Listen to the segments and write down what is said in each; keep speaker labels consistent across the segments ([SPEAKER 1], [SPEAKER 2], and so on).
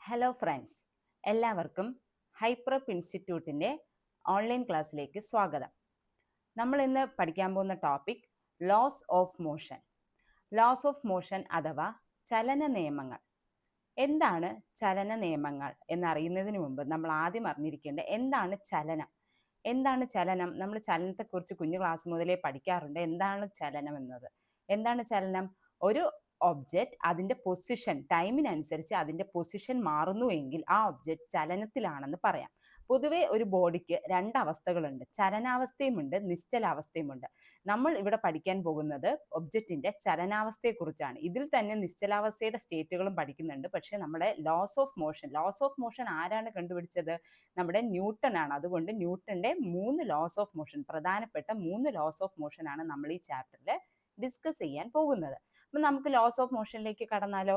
[SPEAKER 1] Hello friends, എല്ലാവർക്കും ഹൈപ്രപ്പ് ഇൻസ്റ്റിറ്റ്യൂട്ടിൻ്റെ online ക്ലാസ്സിലേക്ക് സ്വാഗതം. നമ്മൾ ഇന്ന് പഠിക്കാൻ പോകുന്ന topic laws of motion. Laws of motion അഥവാ ചലന നിയമങ്ങൾ. എന്താണ് ചലന നിയമങ്ങൾ എന്നറിയുന്നതിന് മുമ്പ് നമ്മൾ ആദ്യം അറിഞ്ഞിരിക്കേണ്ട എന്താണ് ചലനം. എന്താണ് ചലനം? നമ്മൾ ചലനത്തെക്കുറിച്ച് കുഞ്ഞു ക്ലാസ് മുതലേ പഠിക്കാറുണ്ട്. എന്താണ് ചലനം എന്നത്? എന്താണ് ചലനം? ഒരു ഒബ്ജക്റ്റ് അതിൻ്റെ പൊസിഷൻ ടൈമിനനുസരിച്ച് അതിൻ്റെ പൊസിഷൻ മാറുന്നു എങ്കിൽ ആ ഒബ്ജക്റ്റ് ചലനത്തിലാണെന്ന് പറയാം. പൊതുവെ ഒരു ബോഡിക്ക് രണ്ട് അവസ്ഥകളുണ്ട്, ചലനാവസ്ഥയുമുണ്ട്, നിശ്ചലാവസ്ഥയുമുണ്ട്. നമ്മൾ ഇവിടെ പഠിക്കാൻ പോകുന്നത് ഒബ്ജക്റ്റിന്റെ ചലനാവസ്ഥയെക്കുറിച്ചാണ്. ഇതിൽ തന്നെ നിശ്ചലാവസ്ഥയുടെ സ്റ്റേറ്റുകളും പഠിക്കുന്നുണ്ട്. പക്ഷേ നമ്മുടെ ലോസ് ഓഫ് മോഷൻ ആരാണ് കണ്ടുപിടിച്ചത്? നമ്മുടെ ന്യൂട്ടൺ ആണ്. അതുകൊണ്ട് ന്യൂട്ടന്റെ 3 ലോസ് ഓഫ് മോഷൻ, പ്രധാനപ്പെട്ട 3 ലോസ് ഓഫ് മോഷൻ ആണ് നമ്മൾ ഈ ചാപ്റ്ററിൽ ഡിസ്കസ് ചെയ്യാൻ പോകുന്നത്. അപ്പം നമുക്ക് ലോസ് ഓഫ് മോഷനിലേക്ക് കടന്നാലോ?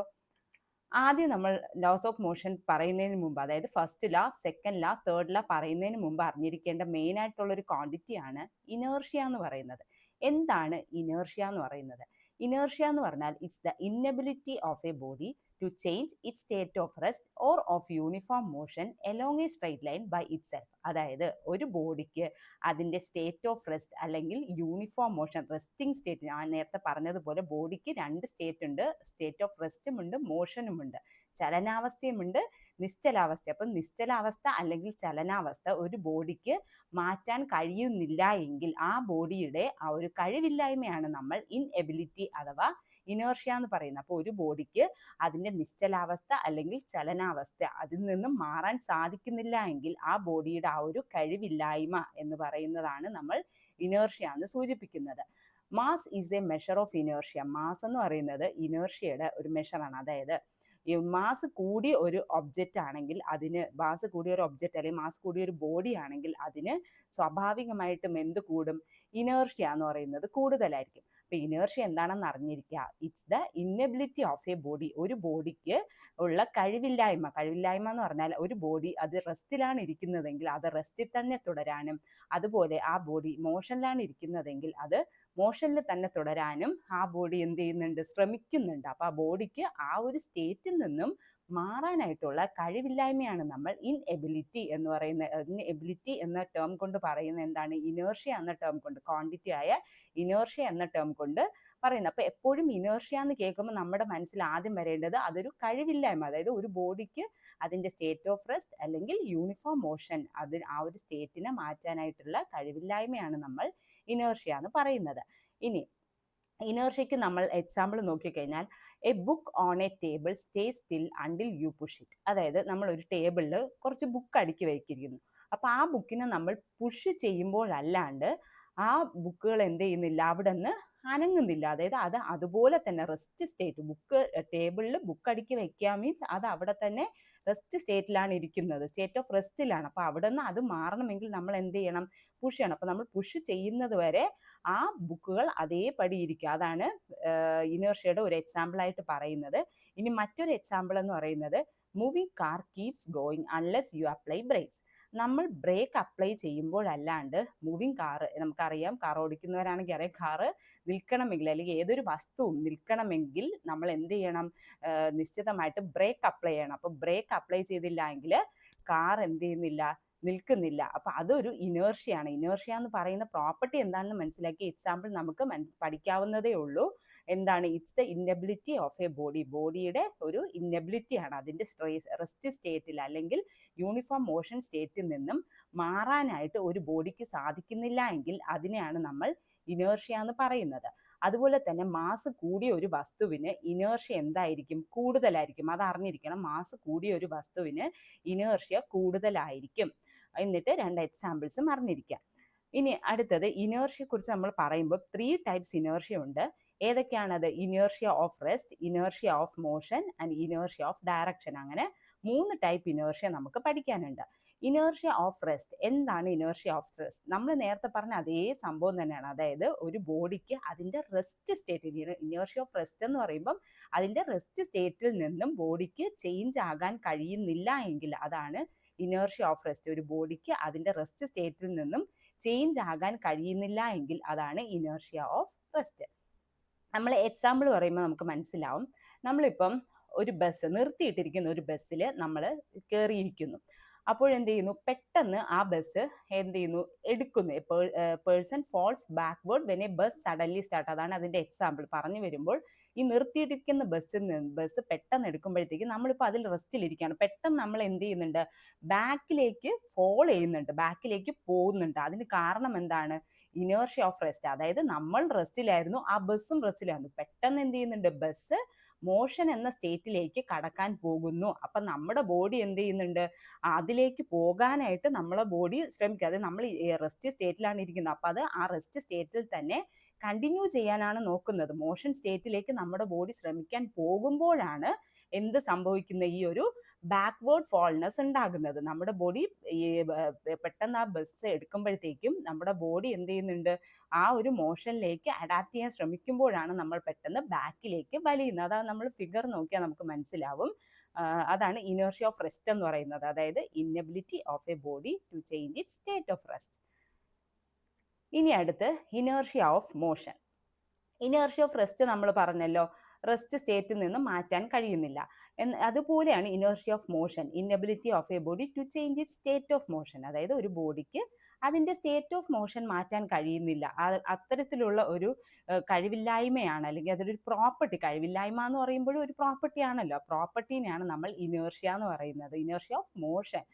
[SPEAKER 1] ആദ്യം നമ്മൾ ലോസ് ഓഫ് മോഷൻ പറയുന്നതിന് മുമ്പ്, അതായത് ഫസ്റ്റ് ലാ, സെക്കൻഡ് ലാ, തേർഡ് ലാ പറയുന്നതിന് മുമ്പ് അറിഞ്ഞിരിക്കേണ്ട മെയിൻ ആയിട്ടുള്ളൊരു ക്വാണ്ടിറ്റിയാണ് ഇനേർഷ്യ എന്ന് പറയുന്നത്. എന്താണ് ഇനേർഷ്യ എന്ന് പറയുന്നത്? ഇനേർഷ്യ എന്ന് പറഞ്ഞാൽ it's the inability of a body to change its state of rest or of uniform motion along a straight line by itself. അതായത് ഒരു ബോഡിക്ക് അതിൻ്റെ സ്റ്റേറ്റ് ഓഫ് റെസ്റ്റ് അല്ലെങ്കിൽ യൂണിഫോം മോഷൻ, റെസ്റ്റിംഗ് സ്റ്റേറ്റ്, ഞാൻ നേരത്തെ പറഞ്ഞതുപോലെ ബോഡിക്ക് രണ്ട് സ്റ്റേറ്റ് ഉണ്ട്, സ്റ്റേറ്റ് ഓഫ് റെസ്റ്റും ഉണ്ട്, മോഷനും ഉണ്ട്, ചലനാവസ്ഥയുമുണ്ട്, നിശ്ചലാവസ്ഥ. അപ്പം നിശ്ചലാവസ്ഥ അല്ലെങ്കിൽ ചലനാവസ്ഥ ഒരു ബോഡിക്ക് മാറ്റാൻ കഴിയുന്നില്ല എങ്കിൽ ആ ബോഡിയുടെ ആ ഒരു കഴിവില്ലായ്മയാണ് നമ്മൾ ഇൻഎബിലിറ്റി അഥവാ ഇനേർഷ്യ എന്ന് പറയുന്നത്. അപ്പോൾ ഒരു ബോഡിക്ക് അതിൻ്റെ നിശ്ചലാവസ്ഥ അല്ലെങ്കിൽ ചലനാവസ്ഥ അതിൽ നിന്നും മാറാൻ സാധിക്കുന്നില്ല എങ്കിൽ ആ ബോഡിയുടെ ആ ഒരു കഴിവില്ലായ്മ എന്ന് പറയുന്നതാണ് നമ്മൾ ഇനേർഷ്യ എന്ന് സൂചിപ്പിക്കുന്നത്. Mass is A measure of inertia. Mass എന്ന് പറയുന്നത് ഇനേർഷ്യയുടെ ഒരു മെഷറാണ്. അതായത് ഈ മാസ് കൂടിയ ഒരു ഒബ്ജക്റ്റ് ആണെങ്കിൽ അതിന്, മാസ് കൂടിയ ഒരു ഒബ്ജക്റ്റ് അല്ലെങ്കിൽ മാസ് കൂടിയ ഒരു ബോഡി ആണെങ്കിൽ അതിന് സ്വാഭാവികമായിട്ടും എന്ത് കൂടും? ഇനേർഷ്യ എന്ന് പറയുന്നത് കൂടുതലായിരിക്കും. അപ്പോൾ ഇനേർഷ്യ എന്താണെന്ന് അറിഞ്ഞിരിക്കുക. It's the inability of a body. ഒരു ബോഡിക്ക് ഉള്ള കഴിവില്ലായ്മ എന്ന് പറഞ്ഞാൽ ഒരു ബോഡി അത് റെസ്റ്റിലാണ് ഇരിക്കുന്നതെങ്കിൽ അത് റെസ്റ്റിൽ തന്നെ തുടരാനും, അതുപോലെ ആ ബോഡി മോഷനിലാണ് ഇരിക്കുന്നതെങ്കിൽ അത് മോഷനിൽ തന്നെ തുടരാനും ആ ബോഡി എന്ത് ചെയ്യുന്നുണ്ട്? ശ്രമിക്കുന്നുണ്ട്. അപ്പോൾ ആ ബോഡിക്ക് ആ ഒരു സ്റ്റേറ്റിൽ നിന്നും മാറാനായിട്ടുള്ള കഴിവില്ലായ്മയാണ് നമ്മൾ ഇൻഎബിലിറ്റി എന്ന് പറയുന്ന, ഇൻഎബിലിറ്റി എന്ന ടേം കൊണ്ട് പറയുന്ന എന്താണ്? ഇനേർഷ്യ എന്ന ടേം കൊണ്ട്, ക്വാണ്ടിറ്റി ആയ ഇനേർഷ്യ എന്ന ടേം കൊണ്ട് പറയുന്നത്. അപ്പോൾ എപ്പോഴും ഇനേർഷ്യ എന്ന് കേൾക്കുമ്പോൾ നമ്മുടെ മനസ്സിൽ ആദ്യം വരേണ്ടത് അതൊരു കഴിവില്ലായ്മ, അതായത് ഒരു ബോഡിക്ക് അതിൻ്റെ സ്റ്റേറ്റ് ഓഫ് റെസ്റ്റ് അല്ലെങ്കിൽ യൂണിഫോം മോഷൻ ആ ഒരു സ്റ്റേറ്റിനെ മാറ്റാനായിട്ടുള്ള കഴിവില്ലായ്മയാണ് നമ്മൾ ഇനേർഷ്യ എന്ന് പറയുന്നത്. ഇനി ഇനേർഷ്യക്ക് നമ്മൾ എക്സാമ്പിൾ നോക്കിക്കഴിഞ്ഞാൽ, A book on A table stay still until you push it. അതായത് നമ്മൾ ഒരു ടേബിളിൽ കുറച്ച് ബുക്ക് അടുക്കി വയ്ക്കിരിക്കുന്നു. അപ്പോൾ ആ ബുക്കിനെ നമ്മൾ പുഷ് ചെയ്യുമ്പോഴല്ലാണ്ട് ആ ബുക്കുകൾ എന്ത് ചെയ്യുന്നില്ല? അവിടെ നിന്ന് അനങ്ങുന്നില്ല. അതായത് അത് അതുപോലെ തന്നെ റെസ്റ്റ് സ്റ്റേറ്റ്, ബുക്ക് ടേബിളിൽ ബുക്ക് അടുക്കി വെക്കുക മീൻസ് അത് അവിടെ തന്നെ റെസ്റ്റ് സ്റ്റേറ്റിലാണ് ഇരിക്കുന്നത്, സ്റ്റേറ്റ് ഓഫ് റെസ്റ്റിലാണ്. അപ്പോൾ അവിടെ നിന്ന് അത് മാറണമെങ്കിൽ നമ്മൾ എന്ത് ചെയ്യണം? പുഷ് ചെയ്യണം. അപ്പോൾ നമ്മൾ പുഷ് ചെയ്യുന്നത് വരെ ആ ബുക്കുകൾ അതേപടി ഇരിക്കുക. അതാണ് ഇനേർഷ്യയുടെ ഒരു എക്സാമ്പിൾ ആയിട്ട് പറയുന്നത്. ഇനി മറ്റൊരു എക്സാമ്പിൾ എന്ന് പറയുന്നത്, moving car keeps going unless you apply brakes. നമ്മൾ ബ്രേക്ക് അപ്ലൈ ചെയ്യുമ്പോഴല്ലാണ്ട് മൂവിങ് കാറ്, നമുക്കറിയാം, കാർ ഓടിക്കുന്നവരാണെങ്കിൽ അറിയാം, കാറ് നിൽക്കണമെങ്കിൽ അല്ലെങ്കിൽ ഏതൊരു വസ്തുവും നിൽക്കണമെങ്കിൽ നമ്മൾ എന്ത് ചെയ്യണം? നിശ്ചിതമായിട്ട് ബ്രേക്ക് അപ്ലൈ ചെയ്യണം. അപ്പോൾ ബ്രേക്ക് അപ്ലൈ ചെയ്തില്ല എങ്കിൽ കാർ എന്ത് ചെയ്യുന്നില്ല? നിൽക്കുന്നില്ല. അപ്പോൾ അതൊരു ഇനേർഷ്യയാണ്. ഇനേർഷ്യ എന്ന് പറയുന്ന പ്രോപ്പർട്ടി എന്താണെന്ന് മനസ്സിലാക്കി എക്സാമ്പിൾ നമുക്ക് പഠിക്കാവുന്നതേ ഉള്ളൂ. എന്താണ്? It's the inability of a body. ബോഡിയുടെ ഒരു ഇന്നബിലിറ്റിയാണ് അതിൻ്റെ റെസ്റ്റ് സ്റ്റേറ്റിൽ അല്ലെങ്കിൽ യൂണിഫോം മോഷൻ സ്റ്റേറ്റിൽ നിന്നും മാറാനായിട്ട് ഒരു ബോഡിക്ക് സാധിക്കുന്നില്ല എങ്കിൽ അതിനെയാണ് നമ്മൾ ഇനേർഷ്യ എന്ന് പറയുന്നത്. അതുപോലെ തന്നെ മാസ് കൂടിയ ഒരു വസ്തുവിന് ഇനേർഷ്യ എന്തായിരിക്കും? കൂടുതലായിരിക്കും. അത് അറിഞ്ഞിരിക്കണം. മാസ് കൂടിയ ഒരു വസ്തുവിന് ഇനേർഷ്യ കൂടുതലായിരിക്കും. എന്നിട്ട് രണ്ട് എക്സാമ്പിൾസും അറിഞ്ഞിരിക്കാം. ഇനി അടുത്തത്, ഇനേർഷ്യയെക്കുറിച്ച് നമ്മൾ പറയുമ്പോൾ 3 ടൈപ്സ് ഇനേർഷ്യ ഉണ്ട്. ഏതൊക്കെയാണത്? Inertia of rest, inertia of motion and inertia of direction. അങ്ങനെ 3 ടൈപ്പ് ഇനേർഷ്യ നമുക്ക് പഠിക്കാനുണ്ട്. Inertia of rest. എന്താണ് ഇനേർഷ്യ ഓഫ് റെസ്റ്റ്? നമ്മൾ നേരത്തെ പറഞ്ഞ അതേ സംഭവം തന്നെയാണ്. അതായത് ഒരു ബോഡിക്ക് അതിൻ്റെ റെസ്റ്റ് സ്റ്റേറ്റിൽ, ഇനേർഷ്യ ഓഫ് റെസ്റ്റ് എന്ന് പറയുമ്പം അതിൻ്റെ റെസ്റ്റ് സ്റ്റേറ്റിൽ നിന്നും ബോഡിക്ക് ചേഞ്ച് ആകാൻ കഴിയുന്നില്ല എങ്കിൽ അതാണ് ഇനേർഷ്യ ഓഫ് റെസ്റ്റ്. ഒരു ബോഡിക്ക് അതിൻ്റെ റെസ്റ്റ് സ്റ്റേറ്റിൽ നിന്നും ചേഞ്ച് ആകാൻ കഴിയുന്നില്ല എങ്കിൽ അതാണ് ഇനേർഷ്യ ഓഫ് റെസ്റ്റ്. നമ്മൾ എക്സാമ്പിൾ പറയുമ്പോൾ നമുക്ക് മനസ്സിലാവും. നമ്മളിപ്പം ഒരു ബസ് നിർത്തിയിട്ടിരിക്കുന്ന ഒരു ബസ്സിൽ നമ്മൾ കയറിയിരിക്കുന്നു. അപ്പോഴെന്ത് ചെയ്യുന്നു, പെട്ടെന്ന് ആ ബസ് എന്ത് ചെയ്യുന്നു, എടുക്കുന്നു. Person falls backward when a bus suddenly start. അതാണ് അതിന്റെ എക്സാമ്പിൾ. പറഞ്ഞു വരുമ്പോൾ ഈ നിർത്തിയിട്ടിരിക്കുന്ന ബസ് പെട്ടെന്ന് എടുക്കുമ്പോഴത്തേക്ക് നമ്മളിപ്പോൾ അതിൽ റെസ്റ്റിലിരിക്കുകയാണ്. പെട്ടെന്ന് നമ്മൾ എന്ത് ചെയ്യുന്നുണ്ട്, ബാക്കിലേക്ക് ഫോൾ ചെയ്യുന്നുണ്ട്, ബാക്കിലേക്ക് പോകുന്നുണ്ട്. അതിന് കാരണം എന്താണ്? Inertia of rest. അതായത് നമ്മൾ റെസ്റ്റിലായിരുന്നു, ആ ബസ്സും റെസ്റ്റിലായിരുന്നു. പെട്ടെന്ന് എന്ത് ചെയ്യുന്നുണ്ട്, ബസ് മോഷൻ എന്ന സ്റ്റേറ്റിലേക്ക് കടക്കാൻ പോകുന്നു. അപ്പം നമ്മുടെ ബോഡി എന്ത് ചെയ്യുന്നുണ്ട്, അതിലേക്ക് പോകാനായിട്ട് നമ്മളെ ബോഡി ശ്രമിക്കുക. അത് നമ്മൾ റെസ്റ്റ് സ്റ്റേറ്റിലാണ് ഇരിക്കുന്നത്. അപ്പം അത് ആ റെസ്റ്റ് സ്റ്റേറ്റിൽ തന്നെ കണ്ടിന്യൂ ചെയ്യാനാണ് നോക്കുന്നത്. മോഷൻ സ്റ്റേറ്റിലേക്ക് നമ്മുടെ ബോഡി ശ്രമിക്കാൻ പോകുമ്പോഴാണ് എന്ത് സംഭവിക്കുന്നത്, ഈ ഒരു ബാക്ക്വേർഡ് ഫോൾനെസ് ഉണ്ടാകുന്നത്. നമ്മുടെ ബോഡി പെട്ടെന്ന് ആ ബസ് എടുക്കുമ്പോഴത്തേക്കും നമ്മുടെ ബോഡി എന്ത് ചെയ്യുന്നുണ്ട്, ആ ഒരു മോഷനിലേക്ക് അഡാപ്റ്റ് ചെയ്യാൻ ശ്രമിക്കുമ്പോഴാണ് നമ്മൾ പെട്ടെന്ന് ബാക്കിലേക്ക് വലിയുന്നത്. അതാണ് നമ്മൾ ഫിഗർ നോക്കിയാൽ നമുക്ക് മനസ്സിലാവും. അതാണ് ഇനേർഷ്യ ഓഫ് റെസ്റ്റ് എന്ന് പറയുന്നത്. അതായത് inability of a body to change its state of rest. ഇനി അടുത്ത് inertia of motion. Inertia of rest നമ്മൾ പറഞ്ഞല്ലോ, റെസ്റ്റ് സ്റ്റേറ്റിൽ നിന്ന് മാറ്റാൻ കഴിയുന്നില്ല. അതുപോലെയാണ് inertia of motion, inability of a body to change it state of motion. അതായത് ഒരു ബോഡിക്ക് അതിൻ്റെ സ്റ്റേറ്റ് ഓഫ് മോഷൻ മാറ്റാൻ കഴിയുന്നില്ല. അത്തരത്തിലുള്ള ഒരു കഴിവില്ലായ്മയാണ്, അല്ലെങ്കിൽ അതൊരു പ്രോപ്പർട്ടി. കഴിവില്ലായ്മ എന്ന് പറയുമ്പോഴും ഒരു പ്രോപ്പർട്ടി ആണല്ലോ. പ്രോപ്പർട്ടീനെയാണ് നമ്മൾ ഇനേർഷ്യ എന്ന് പറയുന്നത്. Inertia of motion,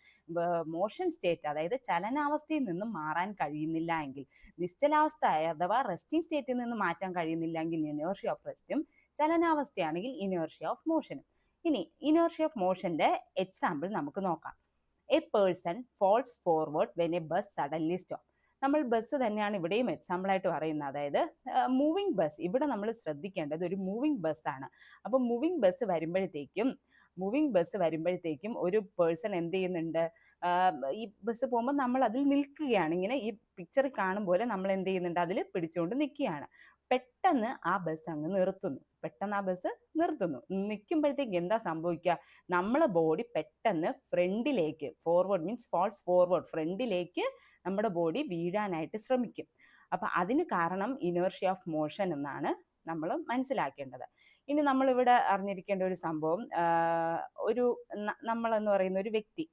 [SPEAKER 1] motion state, അതായത് ചലനാവസ്ഥയിൽ നിന്നും മാറാൻ കഴിയുന്നില്ല എങ്കിൽ, നിശ്ചലാവസ്ഥ അഥവാ റെസ്റ്റിംഗ് സ്റ്റേറ്റിൽ നിന്ന് മാറ്റാൻ കഴിയുന്നില്ല എങ്കിൽ ഇനേർഷ്യ ഓഫ് റെസ്റ്റും, ചലനാവസ്ഥയാണെങ്കിൽ ഇനേർഷ്യ ഓഫ് മോഷനും. ഇനി ഇനേർഷ്യ ഓഫ് മോഷന്റെ എക്സാമ്പിൾ നമുക്ക് നോക്കാം. A person falls forward when a bus suddenly stop. നമ്മൾ ബസ് തന്നെയാണ് ഇവിടെയും എക്സാമ്പിൾ ആയിട്ട് പറയുന്നത്. അതായത് മൂവിങ് ബസ്. ഇവിടെ നമ്മൾ ശ്രദ്ധിക്കേണ്ടത് ഒരു മൂവിങ് ബസ്സാണ്. അപ്പം മൂവിങ് ബസ് വരുമ്പോഴത്തേക്കും ഒരു പേഴ്സൺ എന്ത് ചെയ്യുന്നുണ്ട്, ഈ ബസ് പോകുമ്പോൾ നമ്മൾ അതിൽ നിൽക്കുകയാണ്. ഇങ്ങനെ ഈ പിക്ചറിൽ കാണും പോലെ നമ്മൾ എന്ത് ചെയ്യുന്നുണ്ട്, അതിൽ പിടിച്ചുകൊണ്ട് നിൽക്കുകയാണ്. പെട്ടെന്ന് ആ ബസ് അങ്ങ് നിർത്തുന്നു. നിൽക്കുമ്പോഴത്തേക്ക് എന്താ സംഭവിക്കുക, നമ്മളെ ബോഡി പെട്ടെന്ന് ഫ്രണ്ടിലേക്ക്, ഫോർവേഡ് മീൻസ് ഫോൾസ് ഫോർവേഡ്, ഫ്രണ്ടിലേക്ക് നമ്മുടെ ബോഡി വീഴാനായിട്ട് ശ്രമിക്കും. അപ്പം അതിന് കാരണം ഇനേർഷ്യ ഓഫ് മോഷൻ എന്നാണ് നമ്മൾ മനസ്സിലാക്കേണ്ടത്. ഇനി നമ്മളിവിടെ അറിഞ്ഞിരിക്കേണ്ട ഒരു സംഭവം, നമ്മളെന്ന് പറയുന്ന ഒരു വ്യക്തി,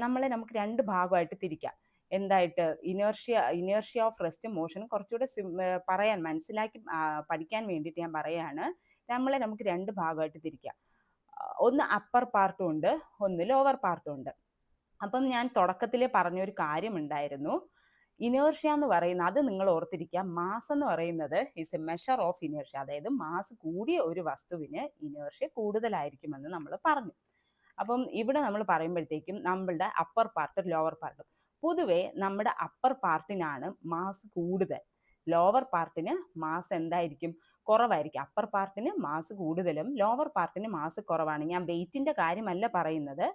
[SPEAKER 1] നമ്മളെ നമുക്ക് രണ്ട് ഭാഗമായിട്ട് തിരിക്കാം. എന്തായിട്ട്, ഇനേർഷ്യ ഓഫ് റെസ്റ്റ് മോഷൻ കുറച്ചുകൂടെ മനസ്സിലാക്കി പഠിക്കാൻ വേണ്ടിയിട്ട് ഞാൻ പറയാണ്. നമ്മളെ നമുക്ക് രണ്ട് ഭാഗമായിട്ട് തിരിക്കാം. ഒന്ന് അപ്പർ പാർട്ടും ഉണ്ട്, ഒന്ന് ലോവർ പാർട്ടും ഉണ്ട്. അപ്പം ഞാൻ തുടക്കത്തിലേ പറഞ്ഞൊരു കാര്യമുണ്ടായിരുന്നു, ഇനേർഷ്യ എന്ന് പറയുന്നത്, അത് നിങ്ങൾ ഓർത്തിരിക്കുക, മാസ് എന്ന് പറയുന്നത് is A measure of inertia. അതായത് മാസ് കൂടിയ ഒരു വസ്തുവിന് ഇനേർഷ്യ കൂടുതലായിരിക്കുമെന്ന് നമ്മൾ പറഞ്ഞു. അപ്പം ഇവിടെ നമ്മൾ പറയുമ്പോഴത്തേക്കും നമ്മളുടെ അപ്പർ പാർട്ട്, ലോവർ പാർട്ട്, പൊതുവെ നമ്മുടെ അപ്പർ പാർട്ടിനാണ് മാസ് കൂടുതൽ, ലോവർ പാർട്ടിന് മാസ് എന്തായിരിക്കും, കുറവായിരിക്കും. അപ്പർ പാർട്ടിന് മാസ് കൂടുതലും ലോവർ പാർട്ടിന് മാസ് കുറവാണ്. ഞാൻ വെയിറ്റിന്റെ കാര്യമല്ല പറയുന്നത്.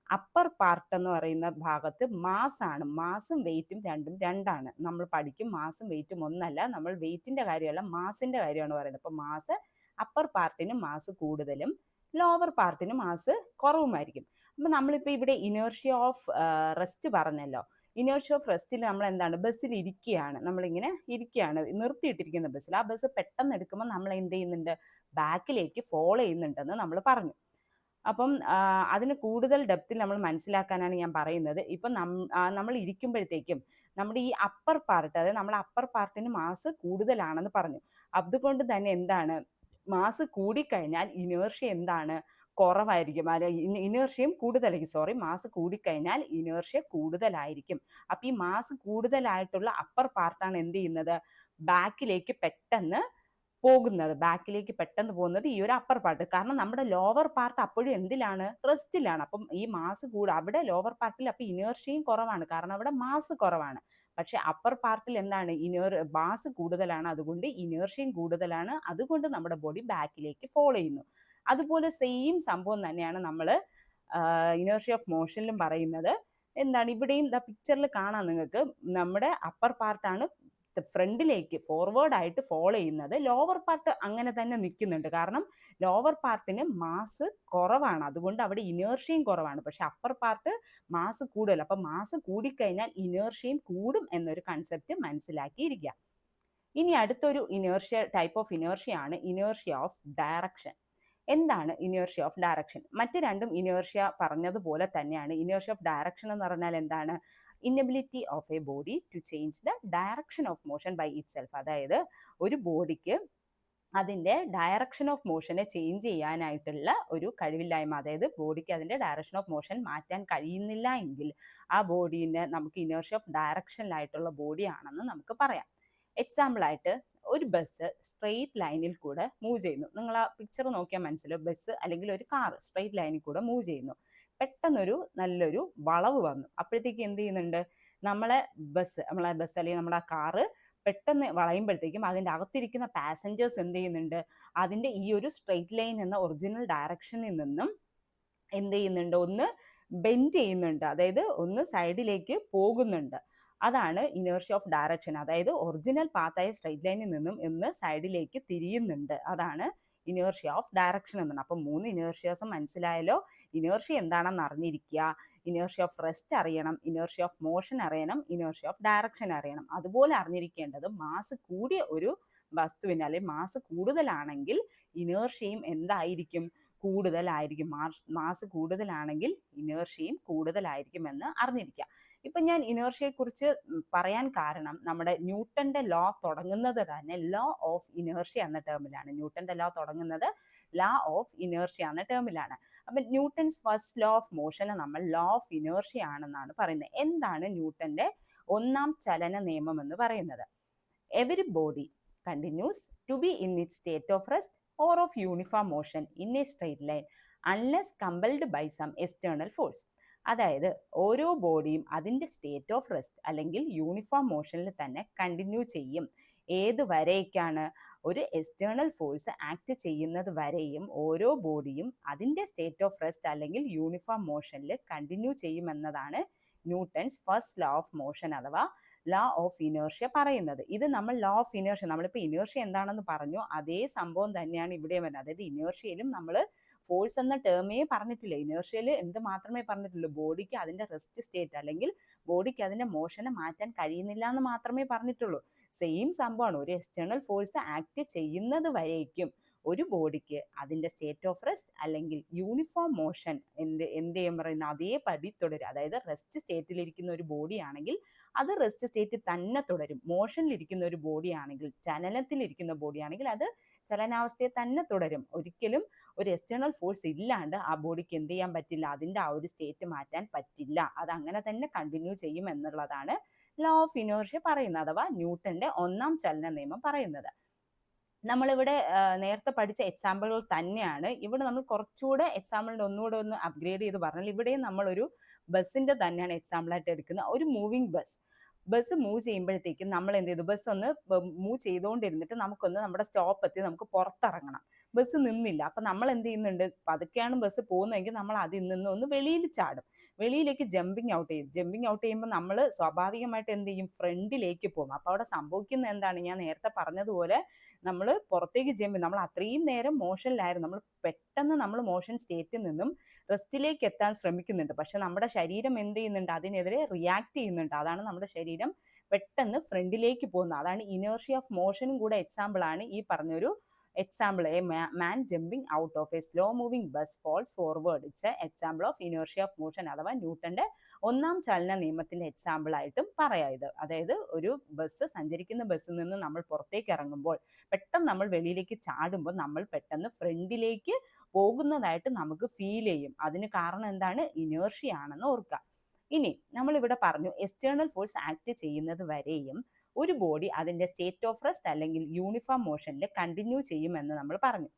[SPEAKER 1] അപ്പർ പാർട്ട് എന്ന് പറയുന്ന ഭാഗത്ത് മാസാണ്, മാസും വെയിറ്റും രണ്ടാണ്. നമ്മൾ പഠിക്കും മാസും വെയിറ്റും ഒന്നല്ല, നമ്മൾ വെയിറ്റിന്റെ കാര്യമല്ല മാസിന്റെ കാര്യമാണ് പറയുന്നത്. അപ്പൊ മാസ് അപ്പർ പാർട്ടിന് മാസ് കൂടുതലും ലോവർ പാർട്ടിന് മാസ് കുറവുമായിരിക്കും. അപ്പം നമ്മളിപ്പോൾ ഇവിടെ ഇനേർഷ്യ ഓഫ് റെസ്റ്റ് പറഞ്ഞല്ലോ. ഇനേർഷ്യ ഓഫ് റെസ്റ്റിൽ നമ്മൾ എന്താണ്, ബസ്സിൽ ഇരിക്കുകയാണ്, നമ്മളിങ്ങനെ ഇരിക്കുകയാണ് നിർത്തിയിട്ടിരിക്കുന്ന ബസ്സിൽ. ആ ബസ് പെട്ടെന്ന് എടുക്കുമ്പോൾ നമ്മൾ എന്ത് ചെയ്യുന്നുണ്ട്, ബാക്കിലേക്ക് ഫോളോ ചെയ്യുന്നുണ്ടെന്ന് നമ്മൾ പറഞ്ഞു. അപ്പം അതിന് കൂടുതൽ ഡെപ്തിൽ നമ്മൾ മനസ്സിലാക്കാനാണ് ഞാൻ പറയുന്നത്. ഇപ്പം നമ്മൾ ഇരിക്കുമ്പോഴത്തേക്കും നമ്മുടെ ഈ അപ്പർ പാർട്ട്, അതായത് നമ്മുടെ അപ്പർ പാർട്ടിന് മാസ് കൂടുതലാണെന്ന് പറഞ്ഞു. അതുകൊണ്ട് തന്നെ എന്താണ്, മാസ് കൂടിക്കഴിഞ്ഞാൽ ഇനേർഷ്യ എന്താണ്, കുറവായിരിക്കും. ഇനേർഷ്യയും കൂടുതലായിരിക്കും. മാസ് കൂടിക്കഴിഞ്ഞാൽ ഇനേർഷ്യ കൂടുതലായിരിക്കും. അപ്പം ഈ മാസ് കൂടുതലായിട്ടുള്ള അപ്പർ പാർട്ടാണ് എന്ത് ചെയ്യുന്നത്, ബാക്കിലേക്ക് പെട്ടെന്ന് പോകുന്നത് ഈ ഒരു അപ്പർ പാർട്ട്. കാരണം നമ്മുടെ ലോവർ പാർട്ട് അപ്പോഴും എന്തിലാണ്, റെസ്റ്റിലാണ്. അപ്പം ഈ മാസ് അവിടെ ലോവർ പാർട്ടിൽ അപ്പം ഇനേർഷ്യയും കുറവാണ്, കാരണം അവിടെ മാസ് കുറവാണ്. പക്ഷെ അപ്പർ പാർട്ടിൽ എന്താണ്, മാസ് കൂടുതലാണ്, അതുകൊണ്ട് ഇനേർഷ്യയും കൂടുതലാണ്, അതുകൊണ്ട് നമ്മുടെ ബോഡി ബാക്കിലേക്ക് ഫോളോ ചെയ്യുന്നു. അതുപോലെ സെയിം സംഭവം തന്നെയാണ് നമ്മൾ ഇനേർഷ്യ ഓഫ് മോഷനിലും പറയുന്നത്. എന്താണ്, ഇവിടെയും പിക്ചറിൽ കാണാം നിങ്ങൾക്ക്, നമ്മുടെ അപ്പർ പാർട്ടാണ് ഫ്രണ്ടിലേക്ക് ഫോർവേഡ് ആയിട്ട് ഫോളോ ചെയ്യുന്നത്. ലോവർ പാർട്ട് അങ്ങനെ തന്നെ നിൽക്കുന്നുണ്ട്, കാരണം ലോവർ പാർട്ടിന് മാസ് കുറവാണ്, അതുകൊണ്ട് അവിടെ ഇനേർഷ്യയും കുറവാണ്. പക്ഷെ അപ്പർ പാർട്ട് മാസ് കൂടുതൽ, അപ്പം മാസ് കൂടിക്കഴിഞ്ഞാൽ ഇനേർഷ്യയും കൂടും എന്നൊരു കൺസെപ്റ്റ് മനസ്സിലാക്കിയിരിക്കുക. ഇനി അടുത്തൊരു ടൈപ്പ് ഓഫ് ഇനേർഷ്യ ആണ് ഇനേർഷ്യ ഓഫ് ഡയറക്ഷൻ. എന്താണ് ഇനേർഷ്യ ഓഫ് ഡയറക്ഷൻ? മറ്റ് രണ്ടും ഇനേർഷ്യ പറഞ്ഞതുപോലെ തന്നെയാണ്. ഇനേർഷ്യ ഓഫ് ഡയറക്ഷൻ എന്ന് പറഞ്ഞാൽ എന്താണ്? Inability of a body to change the direction of motion by itself. അതായത് ഒരു ബോഡിക്ക് അതിൻ്റെ ഡയറക്ഷൻ ഓഫ് മോഷനെ ചേഞ്ച് ചെയ്യാനായിട്ടുള്ള ഒരു കഴിവില്ലായ്മ. അതായത് ബോഡിക്ക് അതിൻ്റെ ഡയറക്ഷൻ ഓഫ് മോഷൻ മാറ്റാൻ കഴിയുന്നില്ല എങ്കിൽ ആ ബോഡീനെ നമുക്ക് ഇനേർഷ്യ ഓഫ് ഡയറക്ഷനിലായിട്ടുള്ള ബോഡി ആണെന്ന് നമുക്ക് പറയാം. എക്സാമ്പിളായിട്ട് ഒരു ബസ് സ്ട്രെയിറ്റ് ലൈനിൽ കൂടെ മൂവ് ചെയ്യുന്നു. നിങ്ങൾ ആ പിക്ചർ നോക്കിയാൽ മനസ്സിലാവും. ബസ് അല്ലെങ്കിൽ ഒരു കാർ സ്ട്രെയിറ്റ് ലൈനിൽ കൂടെ മൂവ് ചെയ്യുന്നു. പെട്ടെന്നൊരു നല്ലൊരു വളവ് വന്നു. അപ്പോഴത്തേക്ക് എന്ത് ചെയ്യുന്നുണ്ട്? നമ്മളെ ബസ് അല്ലെങ്കിൽ നമ്മുടെ കാറ് പെട്ടെന്ന് വളയുമ്പോഴത്തേക്കും അതിൻ്റെ അകത്തിരിക്കുന്ന പാസഞ്ചേഴ്സ് എന്ത് ചെയ്യുന്നുണ്ട്? അതിൻ്റെ ഈ ഒരു സ്ട്രെയിറ്റ് ലൈൻ എന്ന ഒറിജിനൽ ഡയറക്ഷനിൽ നിന്നും എന്ത് ചെയ്യുന്നുണ്ട്? ഒന്ന് ബെൻഡ് ചെയ്യുന്നുണ്ട്. അതായത് ഒന്ന് സൈഡിലേക്ക് പോകുന്നുണ്ട്. അതാണ് ഇനേർഷ്യ ഓഫ് ഡയറക്ഷൻ. അതായത് ഒറിജിനൽ പാത്തായ സ്ട്രെയിറ്റ് ലൈനിൽ നിന്നും ഒന്ന് സൈഡിലേക്ക് തിരിയുന്നുണ്ട്. അതാണ് ഇനേർഷ്യ ഓഫ് ഡയറക്ഷൻ എന്നാണ്. അപ്പം 3 ഇനേർഷ്യാസും മനസ്സിലായല്ലോ. ഇനേർഷ്യ എന്താണെന്ന് അറിഞ്ഞിരിക്കുക, ഇനേർഷ്യ ഓഫ് റെസ്റ്റ് അറിയണം, ഇനേർഷ്യ ഓഫ് മോഷൻ അറിയണം, ഇനേർഷ്യ ഓഫ് ഡയറക്ഷൻ അറിയണം. അതുപോലെ അറിഞ്ഞിരിക്കേണ്ടത് മാസ് കൂടിയ ഒരു വസ്തുവിന് അല്ലെങ്കിൽ മാസ് കൂടുതലാണെങ്കിൽ ഇനേർഷ്യയും എന്തായിരിക്കും? കൂടുതലായിരിക്കും. മാസ് കൂടുതലാണെങ്കിൽ ഇനേർഷ്യയും കൂടുതലായിരിക്കുമെന്ന് അറിഞ്ഞിരിക്കുക. ഇപ്പം ഞാൻ ഇനേർഷ്യയെക്കുറിച്ച് പറയാൻ കാരണം നമ്മുടെ ന്യൂട്ടന്റെ ലോ തുടങ്ങുന്നത് തന്നെ ലോ ഓഫ് ഇനേർഷ്യ എന്ന ടേമിലാണ്. ന്യൂട്ടന്റെ ലോ തുടങ്ങുന്നത് ലോ ഓഫ് ഇനേർഷ്യ എന്ന ടേമിലാണ്. അപ്പം ന്യൂട്ടൻസ് ഫസ്റ്റ് ലോ ഓഫ് മോഷനെ നമ്മൾ ലോ ഓഫ് ഇനേർഷ്യ ആണെന്നാണ് പറയുന്നത്. എന്താണ് ന്യൂട്ടന്റെ ഒന്നാം ചലന നിയമം എന്ന് പറയുന്നത്? Every body continues to be in it state of rest or of uniform motion in a straight line unless compelled by some external force. അതായത് ഓരോ ബോഡിയും അതിൻ്റെ സ്റ്റേറ്റ് ഓഫ് റെസ്റ്റ് അല്ലെങ്കിൽ യൂണിഫോം മോഷനിൽ തന്നെ കണ്ടിന്യൂ ചെയ്യും. ഏത് വരേക്കാണ്? ഒരു എക്സ്റ്റേണൽ ഫോഴ്സ് ആക്ട് ചെയ്യുന്നത് വരെയും ഓരോ ബോഡിയും അതിൻ്റെ സ്റ്റേറ്റ് ഓഫ് റെസ്റ്റ് അല്ലെങ്കിൽ യൂണിഫോം മോഷനിൽ കണ്ടിന്യൂ ചെയ്യുമെന്നതാണ് Newton's first law of motion അഥവാ ലോ ഓഫ് ഇനേർഷ്യ പറയുന്നത്. ഇത് നമ്മൾ ലോ ഓഫ് ഇനേർഷ്യ, നമ്മളിപ്പോൾ ഇനേർഷ്യ എന്താണെന്ന് പറഞ്ഞു, അതേ സംഭവം തന്നെയാണ് ഇവിടെ വരുന്നത്. അതായത് ഇനേർഷ്യയിലും നമ്മൾ ഫോഴ്സ് എന്ന ടേമേ പറഞ്ഞിട്ടില്ല. ഇനേർഷ്യയിൽ എന്ത് മാത്രമേ പറഞ്ഞിട്ടുള്ളൂ? ബോഡിക്ക് അതിൻ്റെ റെസ്റ്റ് സ്റ്റേറ്റ് അല്ലെങ്കിൽ ബോഡിക്ക് അതിൻ്റെ മോഷനെ മാറ്റാൻ കഴിയുന്നില്ല എന്ന് മാത്രമേ പറഞ്ഞിട്ടുള്ളൂ. സെയിം സംഭവമാണ്. ഒരു എക്സ്റ്റേണൽ ഫോഴ്സ് ആക്ട് ചെയ്യുന്നത് വരേക്കും ഒരു ബോഡിക്ക് അതിൻ്റെ സ്റ്റേറ്റ് ഓഫ് റെസ്റ്റ് അല്ലെങ്കിൽ യൂണിഫോം മോഷൻ ചെയ്യാൻ പറയുന്ന അതേപടി തുടരും. അതായത് റെസ്റ്റ് സ്റ്റേറ്റിലിരിക്കുന്ന ഒരു ബോഡി ആണെങ്കിൽ അത് റെസ്റ്റ് സ്റ്റേറ്റ് തന്നെ തുടരും. മോഷനിലിരിക്കുന്ന ഒരു ബോഡി ആണെങ്കിൽ, ചലനത്തിലിരിക്കുന്ന ബോഡി ആണെങ്കിൽ അത് ചലനാവസ്ഥയെ തന്നെ തുടരും. ഒരിക്കലും ഒരു എക്സ്റ്റേണൽ ഫോഴ്സ് ഇല്ലാണ്ട് ആ ബോഡിക്ക് എന്ത് ചെയ്യാൻ പറ്റില്ല? അതിൻ്റെ ആ ഒരു സ്റ്റേറ്റ് മാറ്റാൻ പറ്റില്ല. അത് അങ്ങനെ തന്നെ കണ്ടിന്യൂ ചെയ്യും എന്നുള്ളതാണ് ലോ ഓഫ് ഇനേർഷ്യ പറയുന്നത്, അഥവാ ന്യൂട്ടന്റെ ഒന്നാം ചലന നിയമം പറയുന്നത്. നമ്മളിവിടെ നേരത്തെ പഠിച്ച എക്സാമ്പിളുകൾ തന്നെയാണ്. ഇവിടെ നമ്മൾ കുറച്ചുകൂടെ എക്സാമ്പിളിൻ്റെ ഒന്നുകൂടെ ഒന്ന് അപ്ഗ്രേഡ് ചെയ്ത് പറഞ്ഞാൽ ഇവിടെയും നമ്മളൊരു ബസ്സിൻ്റെ തന്നെയാണ് എക്സാമ്പിളായിട്ട് എടുക്കുന്നത്. ഒരു മൂവിങ് ബസ് മൂവ് ചെയ്യുമ്പോഴത്തേക്കും നമ്മൾ എന്ത് ചെയ്തു? ബസ് ഒന്ന് മൂവ് ചെയ്തുകൊണ്ടിരുന്നിട്ട് നമുക്കൊന്ന് നമ്മുടെ സ്റ്റോപ്പ് എത്തി നമുക്ക് പുറത്തിറങ്ങണം. ബസ് നിന്നില്ല. അപ്പം നമ്മൾ എന്ത് ചെയ്യുന്നുണ്ട്? പതുക്കെയാണ് ബസ് പോകുന്നതെങ്കിൽ നമ്മൾ അതിൽ നിന്ന് ഒന്ന് വെളിയിൽ ചാടും. വെളിയിലേക്ക് ജമ്പിങ് ഔട്ട് ചെയ്യും. ജമ്പിങ് ഔട്ട് ചെയ്യുമ്പോൾ നമ്മൾ സ്വാഭാവികമായിട്ട് എന്ത് ചെയ്യും? ഫ്രണ്ടിലേക്ക് പോകും. അപ്പോൾ അവിടെ സംഭവിക്കുന്നത് എന്താണ്? ഞാൻ നേരത്തെ പറഞ്ഞതുപോലെ നമ്മൾ പുറത്തേക്ക് ജമ്പ്, നമ്മൾ അത്രയും നേരം മോഷനിലായിരുന്നു. നമ്മൾ പെട്ടെന്ന് നമ്മൾ മോഷൻ സ്റ്റേറ്റിൽ നിന്നും റെസ്റ്റിലേക്ക് എത്താൻ ശ്രമിക്കുന്നുണ്ട്. പക്ഷെ നമ്മുടെ ശരീരം എന്ത് ചെയ്യുന്നുണ്ട്? അതിനെതിരെ റിയാക്ട് ചെയ്യുന്നുണ്ട്. അതാണ് നമ്മുടെ ശരീരം പെട്ടെന്ന് ഫ്രണ്ടിലേക്ക് പോകുന്നത്. അതാണ് ഇനേർഷ്യ ഓഫ് മോഷനും കൂടെ എക്സാമ്പിളാണ് ഈ പറഞ്ഞൊരു example. A man jumping out of a slow moving bus falls forward. It's a example of inertia of motion അഥവാ ന്യൂട്ടന്റെ ഒന്നാം ചലന നിയമത്തിന്റെ എക്സാമ്പിൾ ആയിട്ടും പറയാം ഇത്. അതായത് ഒരു സഞ്ചരിക്കുന്ന ബസ്സിൽ നിന്ന് നമ്മൾ പുറത്തേക്ക് ഇറങ്ങുമ്പോൾ പെട്ടെന്ന് നമ്മൾ വെളിയിലേക്ക് ചാടുമ്പോൾ നമ്മൾ പെട്ടെന്ന് ഫ്രണ്ടിലേക്ക് പോകുന്നതായിട്ട് നമുക്ക് ഫീൽ ചെയ്യും. അതിന് കാരണം എന്താണ്? ഇനേർഷ്യ ആണെന്ന് ഓർക്കുക. ഇനി നമ്മളിവിടെ പറഞ്ഞു എക്സ്റ്റേണൽ ഫോഴ്സ് ആക്ട് ചെയ്യുന്നത് വരെയും ഒരു ബോഡി അതിൻ്റെ സ്റ്റേറ്റ് ഓഫ് റെസ്റ്റ് അല്ലെങ്കിൽ യൂണിഫോം മോഷനിൽ കണ്ടിന്യൂ ചെയ്യുമെന്ന് നമ്മൾ പറഞ്ഞു.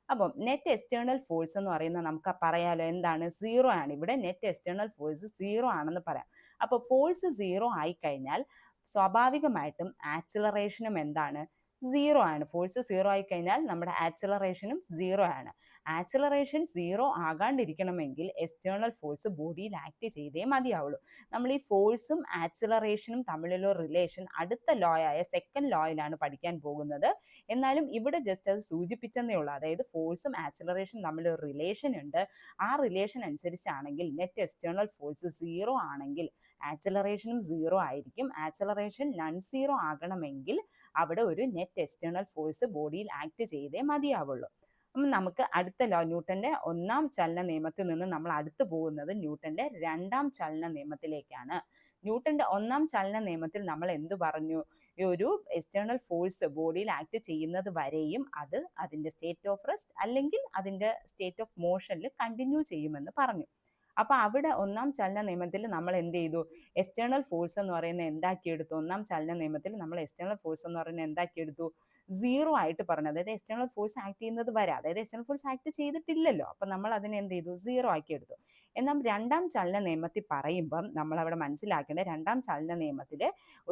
[SPEAKER 1] അപ്പം നെറ്റ് എക്സ്റ്റേണൽ ഫോഴ്സ് എന്ന് പറയുന്നത് നമുക്ക് പറയാലോ എന്താണ്? 0 ആണ്. ഇവിടെ നെറ്റ് എക്സ്റ്റേണൽ ഫോഴ്സ് 0 ആണെന്ന് പറയാം. അപ്പോൾ ഫോഴ്സ് 0 ആയിക്കഴിഞ്ഞാൽ സ്വാഭാവികമായിട്ടും ആക്സിലറേഷനും എന്താണ്? 0 ആണ്. ഫോഴ്സ് 0 ആയിക്കഴിഞ്ഞാൽ നമ്മുടെ ആക്സിലറേഷനും 0 ആണ്. ആക്സിലറേഷൻ 0 ആകാണ്ടിരിക്കണമെങ്കിൽ എക്സ്റ്റേണൽ ഫോഴ്സ് ബോഡിയിൽ ആക്ട് ചെയ്തേ മതിയാവുള്ളൂ. നമ്മൾ ഈ ഫോഴ്സും ആക്സിലറേഷനും തമ്മിലുള്ള റിലേഷൻ അടുത്ത ലോ ആയ സെക്കൻഡ് ലോയിലാണ് പഠിക്കാൻ പോകുന്നത്. എന്നാലും ഇവിടെ ജസ്റ്റ് അത് സൂചിപ്പിച്ചെന്നേ ഉള്ളൂ. അതായത് ഫോഴ്സും ആക്സിലറേഷനും തമ്മിലൊരു റിലേഷൻ ഉണ്ട്. ആ റിലേഷൻ അനുസരിച്ചാണെങ്കിൽ നെറ്റ് എക്സ്റ്റേണൽ ഫോഴ്സ് 0 ആണെങ്കിൽ ആക്സിലറേഷനും 0 ആയിരിക്കും. ആക്സിലറേഷൻ non zero ആകണമെങ്കിൽ അവിടെ ഒരു നെറ്റ് എക്സ്റ്റേണൽ ഫോഴ്സ് ബോഡിയിൽ ആക്ട് ചെയ്തേ മതിയാവുള്ളൂ. അപ്പം നമുക്ക് അടുത്ത ലോ, ന്യൂട്ടന്റെ ഒന്നാം ചലന നിയമത്തിൽ നിന്ന് നമ്മൾ അടുത്ത് പോകുന്നത് ന്യൂട്ടന്റെ രണ്ടാം ചലന നിയമത്തിലേക്കാണ്. ന്യൂട്ടന്റെ ഒന്നാം ചലന നിയമത്തിൽ നമ്മൾ എന്ത് പറഞ്ഞു? ഈ ഒരു എക്സ്റ്റേണൽ ഫോഴ്സ് ബോഡിയിൽ ആക്ട് ചെയ്യുന്നത് വരെയും അത് അതിന്റെ സ്റ്റേറ്റ് ഓഫ് റെസ്റ്റ് അല്ലെങ്കിൽ അതിന്റെ സ്റ്റേറ്റ് ഓഫ് മോഷനിൽ കണ്ടിന്യൂ ചെയ്യുമെന്ന് പറഞ്ഞു. അപ്പൊ അവിടെ ഒന്നാം ചലന നിയമത്തിൽ നമ്മൾ എന്ത് ചെയ്തു? എക്സ്റ്റേണൽ ഫോഴ്സ് എന്ന് പറയുന്നത് എന്താക്കിയെടുത്തു? ഒന്നാം ചലന നിയമത്തിൽ നമ്മൾ എക്സ്റ്റേണൽ ഫോഴ്സ് എന്ന് പറയുന്നത് എന്താക്കിയെടുത്തു? 0 ആയിട്ട് പറഞ്ഞു. അതായത് എക്സ്റ്റേണൽ ഫോഴ്സ് ആക്ട് ചെയ്യുന്നത് വരെ, അതായത് എക്സ്റ്റേണൽ ഫോഴ്സ് ആക്ട് ചെയ്തിട്ടില്ലല്ലോ, അപ്പൊ നമ്മൾ അതിനെ എന്ത് ചെയ്തു? 0 ആക്കി എടുത്തു. എന്നാൽ രണ്ടാം ചലന നിയമത്തിൽ പറയുമ്പം നമ്മൾ അവിടെ മനസ്സിലാക്കേണ്ട, രണ്ടാം ചലന നിയമത്തിൽ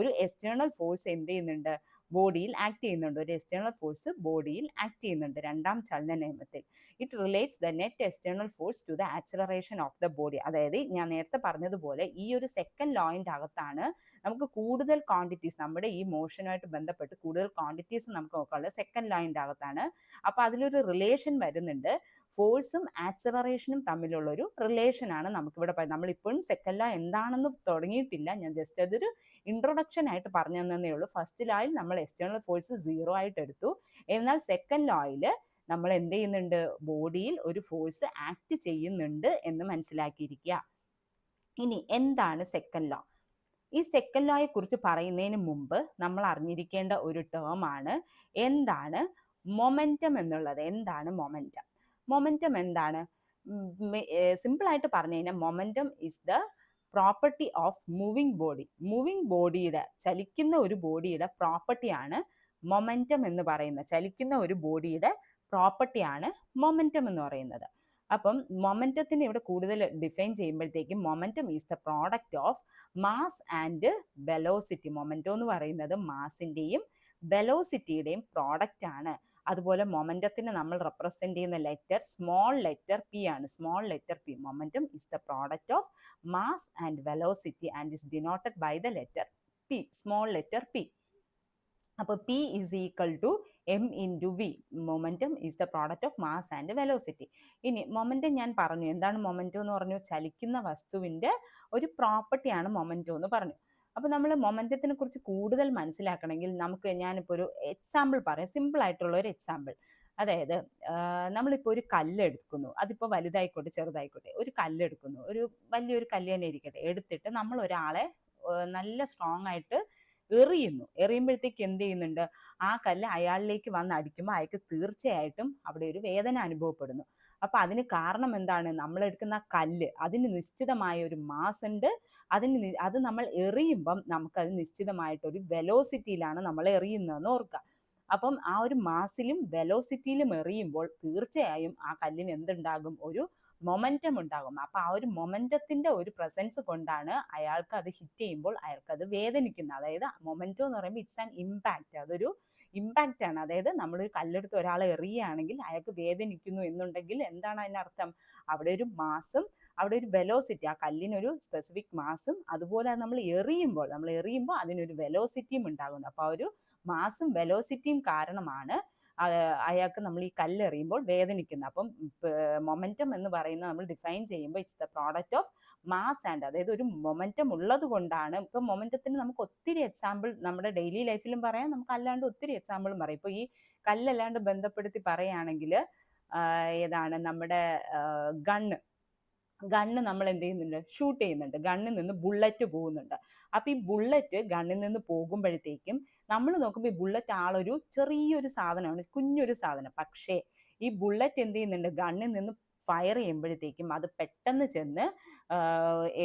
[SPEAKER 1] ഒരു എക്സ്റ്റേണൽ ഫോഴ്സ് എന്ത് ചെയ്യുന്നുണ്ട്? ബോഡിയിൽ ആക്ട് ചെയ്യുന്നുണ്ട്. ഒരു എക്സ്റ്റേണൽ ഫോഴ്സ് ബോഡിയിൽ ആക്ട് ചെയ്യുന്നുണ്ട് രണ്ടാം ചലന നിയമത്തിൽ. It relates the net external force to the acceleration of the body. അതായത് ഞാൻ നേരത്തെ പറഞ്ഞതുപോലെ ഈ ഒരു സെക്കൻഡ് ലോയിൻ്റെ അകത്താണ് നമുക്ക് കൂടുതൽ ക്വാണ്ടിറ്റീസ്, നമ്മുടെ ഈ മോഷനുമായിട്ട് ബന്ധപ്പെട്ട് കൂടുതൽ ക്വാണ്ടിറ്റീസ് നമുക്ക് നോക്കാനുള്ളത് സെക്കൻഡ് ലോയിൻ്റെ അകത്താണ്. അപ്പോൾ അതിലൊരു റിലേഷൻ വരുന്നുണ്ട്. ഫോഴ്സും ആക്സലറേഷനും തമ്മിലുള്ള ഒരു റിലേഷനാണ് നമുക്കിവിടെ നമ്മളിപ്പോഴും സെക്കൻഡ് ലോ എന്താണെന്ന് തുടങ്ങിയിട്ടില്ല. ഞാൻ ജസ്റ്റ് അതൊരു ഇൻട്രൊഡക്ഷൻ ആയിട്ട് പറഞ്ഞു തന്നേ ഉള്ളൂ. ഫസ്റ്റ് ലോയിൽ നമ്മൾ എക്സ്റ്റേണൽ ഫോഴ്സ് 0 ആയിട്ട് എടുത്തു. എന്നാൽ സെക്കൻഡ് ലോയിൽ നമ്മൾ എന്ത് ചെയ്യുന്നുണ്ട്? ബോഡിയിൽ ഒരു ഫോഴ്സ് ആക്ട് ചെയ്യുന്നുണ്ട് എന്ന് മനസ്സിലാക്കിയിരിക്കുക. ഇനി എന്താണ് സെക്കൻഡ് ലോ? ഈ സെക്കൻഡ് ലോയെ കുറിച്ച് പറയുന്നതിന് മുമ്പ് നമ്മൾ അറിഞ്ഞിരിക്കേണ്ട ഒരു ടേം ആണ് എന്താണ് മൊമെന്റം എന്നുള്ളത്. എന്താണ് മൊമെന്റം? മൊമെന്റം എന്താണ്? സിമ്പിൾ ആയിട്ട് പറഞ്ഞു കഴിഞ്ഞാൽ momentum is the property of moving body. Moving ബോഡിയുടെ, ചലിക്കുന്ന ഒരു ബോഡിയുടെ പ്രോപ്പർട്ടിയാണ് മൊമെന്റം എന്ന് പറയുന്നത്. ചലിക്കുന്ന ഒരു ബോഡിയുടെ പ്രോപ്പർട്ടിയാണ് മൊമെന്റം എന്ന് പറയുന്നത്. അപ്പം മൊമെന്റത്തിന് ഇവിടെ കൂടുതൽ ഡിഫൈൻ ചെയ്യുമ്പോഴത്തേക്കും momentum is the product of mass and velocity. Momentum എന്ന് പറയുന്നത് മാസിന്റെയും വെലോസിറ്റിയുടെയും പ്രോഡക്റ്റ് ആണ്. അതുപോലെ മൊമെന്റത്തിന് നമ്മൾ റെപ്രസെന്റ് ചെയ്യുന്ന ലെറ്റർ സ്മോൾ ലെറ്റർ പി ആണ്. Small letter P. Momentum is the product of mass and velocity and is denoted by the letter P, small letter P. അപ്പോൾ P is equal to M into V. Momentum is the product of mass and velocity. ഇനി momentum ഞാൻ പറഞ്ഞു. എന്താണ് momentum എന്ന് പറഞ്ഞു? ചലിക്കുന്ന വസ്തുവിൻ്റെ ഒരു പ്രോപ്പർട്ടിയാണ് മൊമെന്റം എന്ന് പറഞ്ഞു. അപ്പോൾ നമ്മൾ മൊമെന്റത്തിനെ കുറിച്ച് കൂടുതൽ മനസ്സിലാക്കണമെങ്കിൽ ഞാനിപ്പോൾ ഒരു എക്സാമ്പിൾ പറയാം, സിമ്പിൾ ആയിട്ടുള്ള ഒരു എക്സാമ്പിൾ. അതായത് നമ്മളിപ്പോൾ ഒരു കല്ല് എടുക്കുന്നു, അതിപ്പോൾ വലുതായിക്കോട്ടെ ചെറുതായിക്കോട്ടെ, ഒരു കല്ല് എടുക്കുന്നു, ഒരു വലിയൊരു കല്ല് തന്നെ ഇരിക്കട്ടെ, എടുത്തിട്ട് നമ്മൾ ഒരാളെ നല്ല സ്ട്രോങ് ആയിട്ട് എറിയുമ്പോഴത്തേക്ക് എന്ത് ചെയ്യുന്നുണ്ട്? ആ കല്ല് അയാളിലേക്ക് വന്ന് അടിക്കുമ്പോൾ അയാൾക്ക് തീർച്ചയായിട്ടും അവിടെ ഒരു വേദന അനുഭവപ്പെടുന്നു. അപ്പൊ അതിന് കാരണം എന്താണ്? നമ്മൾ എടുക്കുന്ന കല്ല്, അതിന് നിശ്ചിതമായ ഒരു മാസ് ഉണ്ട്. അത് നമ്മൾ എറിയുമ്പം നമുക്കത് നിശ്ചിതമായിട്ടൊരു വെലോസിറ്റിയിലാണ് നമ്മൾ എറിയുന്നതെന്ന് ഓർക്കുക. അപ്പം ആ ഒരു മാസിലും വെലോസിറ്റിയിലും എറിയുമ്പോൾ തീർച്ചയായും ആ കല്ലിന് എന്തുണ്ടാകും? ഒരു മൊമെന്റം ഉണ്ടാകും. അപ്പൊ ആ ഒരു മൊമെന്റത്തിന്റെ ഒരു പ്രസൻസ് കൊണ്ടാണ് അയാൾക്ക് അത് ഹിറ്റ് ചെയ്യുമ്പോൾ അയാൾക്ക് അത് വേദനിക്കുന്നത്. അതായത് മൊമെന്റം എന്ന് പറയുമ്പോൾ ഇറ്റ്സ് ആൻ ഇമ്പാക്റ്റ്. അതൊരു ഇമ്പാക്റ്റ് ആണ്. അതായത് നമ്മളൊരു കല്ലെടുത്ത് ഒരാളെ എറിയുകയാണെങ്കിൽ അയാൾക്ക് വേദനിക്കുന്നു എന്നുണ്ടെങ്കിൽ എന്താണ് അതിനർത്ഥം? അവിടെ ഒരു മാസും അവിടെ ഒരു വെലോസിറ്റി, ആ കല്ലിനൊരു സ്പെസിഫിക് മാസും അതുപോലെ നമ്മൾ എറിയുമ്പോൾ അതിനൊരു വെലോസിറ്റിയും ഉണ്ടാകുന്നു. അപ്പോൾ ആ ഒരു മാസും വെലോസിറ്റിയും കാരണമാണ് അയാൾക്ക് നമ്മൾ ഈ കല്ലെറിയുമ്പോൾ വേദനിക്കുന്നത്. അപ്പം മൊമെന്റം എന്ന് പറയുന്നത് നമ്മൾ ഡിഫൈൻ ചെയ്യുമ്പോൾ it's the product of mass and, അതായത് ഒരു മൊമെന്റം ഉള്ളത് കൊണ്ടാണ്. ഇപ്പം മൊമെന്റത്തിന് നമുക്ക് ഒത്തിരി എക്സാമ്പിൾ നമ്മുടെ ഡെയിലി ലൈഫിലും പറയാം, നമുക്ക് അല്ലാണ്ട് ഒത്തിരി എക്സാമ്പിളും പറയാം. ഇപ്പോൾ ഈ കല്ലല്ലാണ്ട് ബന്ധപ്പെടുത്തി പറയുകയാണെങ്കിൽ ഏതാണ് നമ്മുടെ ഗണ്ണ് നമ്മൾ എന്ത് ചെയ്യുന്നുണ്ട്? ഷൂട്ട് ചെയ്യുന്നുണ്ട്. ഗണ്ണിൽ നിന്ന് ബുള്ളറ്റ് പോകുന്നുണ്ട്. അപ്പൊ ഈ ബുള്ളറ്റ് ഗണ്ണിൽ നിന്ന് പോകുമ്പോഴത്തേക്കും നമ്മൾ നോക്കുമ്പോൾ ഈ ബുള്ളറ്റ് ആളൊരു ചെറിയൊരു സാധനമാണ്, കുഞ്ഞൊരു സാധനം. പക്ഷേ ഈ ബുള്ളറ്റ് എന്ത് ചെയ്യുന്നുണ്ട്? ഗണ്ണിൽ നിന്ന് ഫയർ ചെയ്യുമ്പോഴത്തേക്കും അത് പെട്ടെന്ന് ചെന്ന്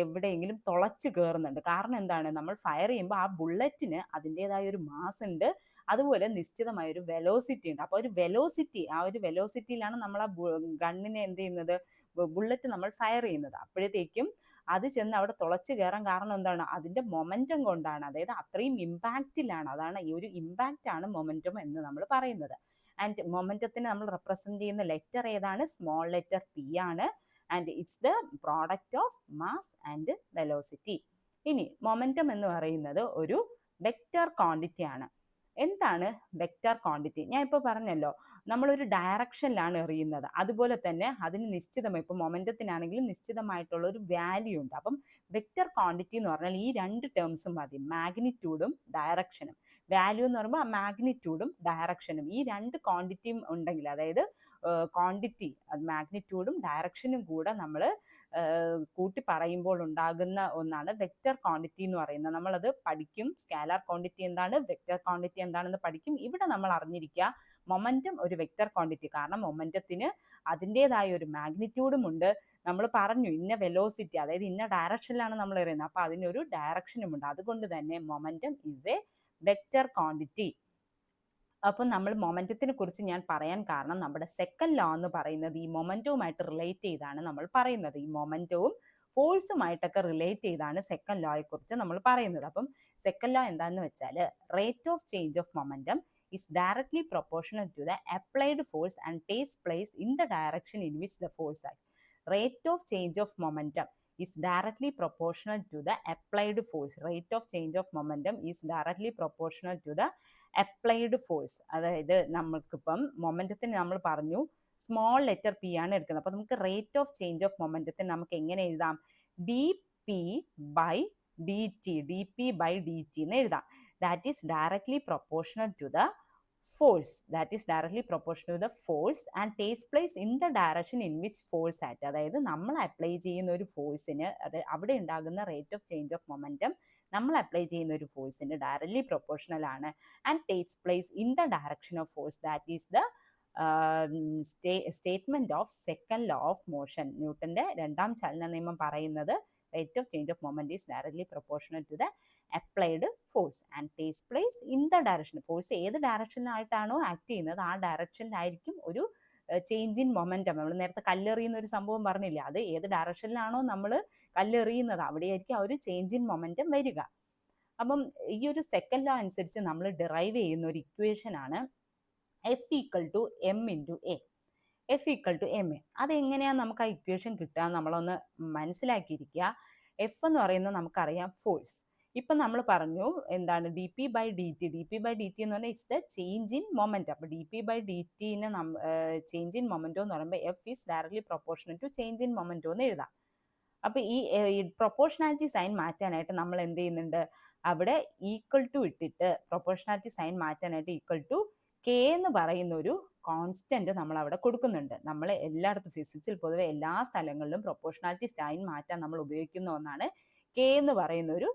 [SPEAKER 1] എവിടെയെങ്കിലും തുളച്ച് കയറുന്നുണ്ട്. കാരണം എന്താണ്? നമ്മൾ ഫയർ ചെയ്യുമ്പോൾ ആ ബുള്ളറ്റിന് അതിൻ്റെതായ ഒരു മാസ് ഉണ്ട്, അതുപോലെ നിശ്ചിതമായ ഒരു വെലോസിറ്റി ഉണ്ട്. അപ്പോൾ ആ ഒരു വെലോസിറ്റിയിലാണ് നമ്മൾ ആ ഗണ്ണിനെ എന്ത് ചെയ്യുന്നത്? ബുള്ളറ്റ് നമ്മൾ ഫയർ ചെയ്യുന്നത്. അപ്പോഴത്തേക്കും അത് ചെന്ന് അവിടെ തുളച്ച് കയറാൻ കാരണം എന്താണ്? അതിൻ്റെ മൊമെന്റം കൊണ്ടാണ്. അതായത് അത്രയും ഇമ്പാക്റ്റിലാണ്. അതാണ് ഈ ഒരു ഇമ്പാക്റ്റ് ആണ് മൊമെന്റം എന്ന് നമ്മൾ പറയുന്നത്. ആൻഡ് മൊമെന്റത്തിന് നമ്മൾ റെപ്രസെന്റ് ചെയ്യുന്ന ലെറ്റർ ഏതാണ്? സ്മോൾ ലെറ്റർ പി ആണ്. And it's the product of mass and velocity. ഇനി മൊമെന്റം എന്ന് പറയുന്നത് ഒരു വെക്റ്റർ ക്വാണ്ടിറ്റി ആണ്. എന്താണ് വെക്റ്റർ ക്വാണ്ടിറ്റി? ഞാൻ ഇപ്പോൾ പറഞ്ഞല്ലോ, നമ്മളൊരു ഡയറക്ഷനിലാണ് എറിയുന്നത്. അതുപോലെ തന്നെ അതിന് നിശ്ചിതമായി, ഇപ്പോൾ മൊമെൻറ്റത്തിനാണെങ്കിലും നിശ്ചിതമായിട്ടുള്ള ഒരു വാല്യൂ ഉണ്ട്. അപ്പം വെക്റ്റർ ക്വാണ്ടിറ്റി എന്ന് പറഞ്ഞാൽ ഈ രണ്ട് ടേംസും മതി, മാഗ്നിറ്റ്യൂഡും ഡയറക്ഷനും. വാല്യൂ എന്ന് പറയുമ്പോൾ മാഗ്നിറ്റ്യൂഡും ഡയറക്ഷനും, ഈ രണ്ട് ക്വാണ്ടിറ്റിയും ഉണ്ടെങ്കിൽ, അതായത് ക്വാണ്ടിറ്റി മാഗ്നിറ്റ്യൂഡും ഡയറക്ഷനും കൂടെ നമ്മൾ കൂട്ടി പറയുമ്പോൾ ഉണ്ടാകുന്ന ഒന്നാണ് വെക്റ്റർ ക്വാണ്ടിറ്റി എന്ന് പറയുന്നത്. നമ്മളത് പഠിക്കും. സ്കാലാർ ക്വാണ്ടിറ്റി എന്താണ്, വെക്റ്റർ ക്വാണ്ടിറ്റി എന്താണെന്ന് പഠിക്കും. ഇവിടെ നമ്മൾ അറിഞ്ഞിരിക്കുക മൊമെന്റം ഒരു വെക്റ്റർ ക്വാണ്ടിറ്റി, കാരണം മൊമെന്റത്തിന് അതിൻ്റെതായ ഒരു മാഗ്നിറ്റ്യൂഡും ഉണ്ട്. നമ്മൾ പറഞ്ഞു ഇന്ന വെലോസിറ്റി, അതായത് ഇന്ന ഡയറക്ഷനിലാണ് നമ്മൾ എറിയുന്നത്, അപ്പോൾ അതിനൊരു ഡയറക്ഷനും ഉണ്ട്. അതുകൊണ്ട് തന്നെ momentum is A vector quantity. അപ്പം നമ്മൾ മൊമെന്റത്തിനെ കുറിച്ച് ഞാൻ പറയാൻ കാരണം, നമ്മുടെ സെക്കൻഡ് ലോ എന്ന് പറയുന്നത് ഈ മൊമെന്റവുമായിട്ട് റിലേറ്റ് ചെയ്താണ് നമ്മൾ പറയുന്നത്. ഈ മൊമെന്റവും ഫോഴ്സുമായിട്ടൊക്കെ റിലേറ്റ് ചെയ്താണ് സെക്കൻഡ് ലോയെ കുറിച്ച് നമ്മൾ പറയുന്നത്. അപ്പം സെക്കൻഡ് ലോ എന്താണെന്ന് വെച്ചാൽ, rate of change of momentum is directly proportional to the applied force and takes place in the direction in which the force acts. Rate of change of momentum is directly proportional to the applied force. Rate of change of momentum is directly proportional to the applied force. അതായത് നമുക്കിപ്പം മൊമെന്റത്തിന് നമ്മൾ പറഞ്ഞു small letter P ആണ് എടുക്കുന്നത്. അപ്പോൾ നമുക്ക് rate of change of മൊമെന്റത്തിന് നമുക്ക് എങ്ങനെ എഴുതാം, D P by D T, D P by D T എന്ന് എഴുതാം. That is directly proportional to the force, that is directly proportional to the force and takes place in the direction in which force act. അതായത് നമ്മൾ apply ചെയ്യുന്ന ഒരു ഫോഴ്സിന്, അവിടെ ഉണ്ടാകുന്ന rate of change of momentum നമ്മൾ apply ചെയ്യുന്ന ഒരു ഫോഴ്സിന് directly proportional ആണ് and takes place in the direction of force. That is the statement of second law of motion. ന്യൂട്ടന്റെ രണ്ടാം ചലന നിയമം പറയുന്നത് rate of change of moment is directly proportional to the applied force and takes place in the direction. Force ഏത് ഡയറക്ഷനിലായിട്ടാണോ act ചെയ്യുന്നത് ആ ഡയറക്ഷനിലായിരിക്കും ഒരു change in momentum. നമ്മൾ നേരത്തെ കല്ലെറിയുന്ന ഒരു സംഭവം പറഞ്ഞില്ലേ, അത് ഏത് ഡയറക്ഷനിലാണോ നമ്മൾ കല്ലെറിയുന്നത് അവിടെയായിരിക്കും ആ ഒരു ചേഞ്ച് ഇൻ മൊമെന്റം വരിക. അപ്പം ഈ ഒരു സെക്കൻഡ് ലോ അനുസരിച്ച് നമ്മൾ ഡിറൈവ് ചെയ്യുന്ന ഒരു ഇക്വേഷൻ ആണ് F equal to M into A. F equal to M A. അതെങ്ങനെയാണ് നമുക്ക് ആ ഇക്വേഷൻ കിട്ടുക നമ്മളൊന്ന് മനസ്സിലാക്കിയിരിക്കുക. എഫ് എന്ന് പറയുന്നത് നമുക്കറിയാം ഫോഴ്സ്. ഇപ്പം നമ്മൾ പറഞ്ഞു എന്താണ് D P by D T. D P by D T എന്ന് പറഞ്ഞാൽ it's the change in moment. അപ്പോൾ ഡി പി ബൈ ഡി ടിനെ ചേഞ്ച് ഇൻ മൊമെന്റോ എന്ന് പറയുമ്പോൾ F is directly proportional to change in മൊമെന്റോ എന്ന് എഴുതാം. അപ്പോൾ ഈ പ്രൊപ്പോർഷണാലിറ്റി സൈൻ മാറ്റാനായിട്ട് നമ്മൾ എന്ത് ചെയ്യുന്നുണ്ട്, അവിടെ ഈക്വൽ ടു ഇട്ടിട്ട് പ്രൊപ്പോർഷണാലിറ്റി സൈൻ മാറ്റാനായിട്ട് ഈക്വൽ ടു കെ എന്ന് പറയുന്ന ഒരു കോൺസ്റ്റന്റ് നമ്മൾ അവിടെ കൊടുക്കുന്നുണ്ട്. നമ്മൾ എല്ലായിടത്തും ഫിസിക്സിൽ പൊതുവെ എല്ലാ സ്ഥലങ്ങളിലും പ്രൊപ്പോർഷണാലിറ്റി സൈൻ മാറ്റാൻ നമ്മൾ ഉപയോഗിക്കുന്ന ഒന്നാണ് കെ എന്ന് പറയുന്ന ഒരു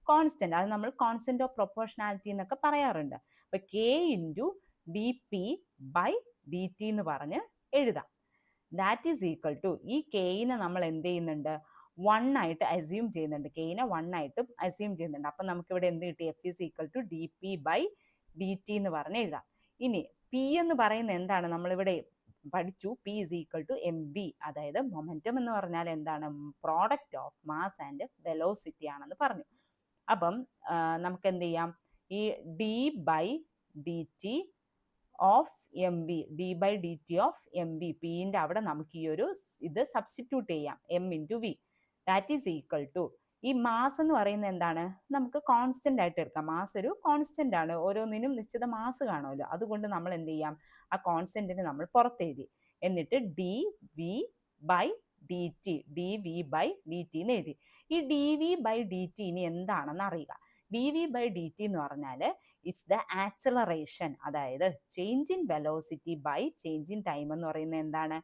[SPEAKER 1] കോൺസ്റ്റന്റ്. അത് നമ്മൾ കോൺസ്റ്റന്റ് ഓഫ് പ്രൊപ്പോർഷണാലിറ്റി എന്നൊക്കെ പറയാറുണ്ട്. അപ്പൊ K into D P by D T എന്ന് പറഞ്ഞ് എഴുതാം. ദാറ്റ് ഈസ് ഈക്വൽ ടു, ഈ കെയിനെ നമ്മൾ എന്ത് ചെയ്യുന്നുണ്ട്, 1 ആയിട്ട് അസ്യൂം ചെയ്യുന്നുണ്ട്. കെയിനെ 1 ആയിട്ടും അസ്യൂം ചെയ്യുന്നുണ്ട്. അപ്പം നമുക്കിവിടെ എന്ത് കിട്ടി, F is equal to D P by D T എന്ന് പറഞ്ഞ് എഴുതാം. ഇനി പി എന്ന് പറയുന്നത് എന്താണ്, നമ്മളിവിടെ പഠിച്ചു P is equal to M B. അതായത് മൊമെന്റം എന്ന് പറഞ്ഞാൽ എന്താണ്, product of mass and velocity ആണെന്ന് പറഞ്ഞു. അപ്പം നമുക്ക് എന്ത് ചെയ്യാം, ഈ D by D T of M B, D by D T of M B, പിന്റെ അവിടെ നമുക്ക് ഈ ഒരു ഇത് സബ്സ്റ്റിറ്റ്യൂട്ട് ചെയ്യാം, M into V. That is equal to, ഈ മാസ് എന്ന് പറയുന്നത് എന്താണ്, നമുക്ക് കോൺസ്റ്റന്റ് ആയിട്ട് എടുക്കാം. മാസ് ഒരു കോൺസ്റ്റന്റ് ആണ്, ഓരോന്നിനും നിശ്ചിത മാസ് കാണുമല്ലോ. അതുകൊണ്ട് നമ്മൾ എന്ത് ചെയ്യാം, ആ കോൺസ്റ്റന്റിന് നമ്മൾ പുറത്തെഴുതി, എന്നിട്ട് D V by D T, D V by D T എന്ന് എഴുതി. ഈ D V by D T ഇനി എന്താണെന്ന് അറിയുക. D V by D T എന്ന് പറഞ്ഞാൽ ഇറ്റ്സ് ദ ആക്സിലറേഷൻ, അതായത് change in velocity by change in time എന്ന് പറയുന്നത് എന്താണ്,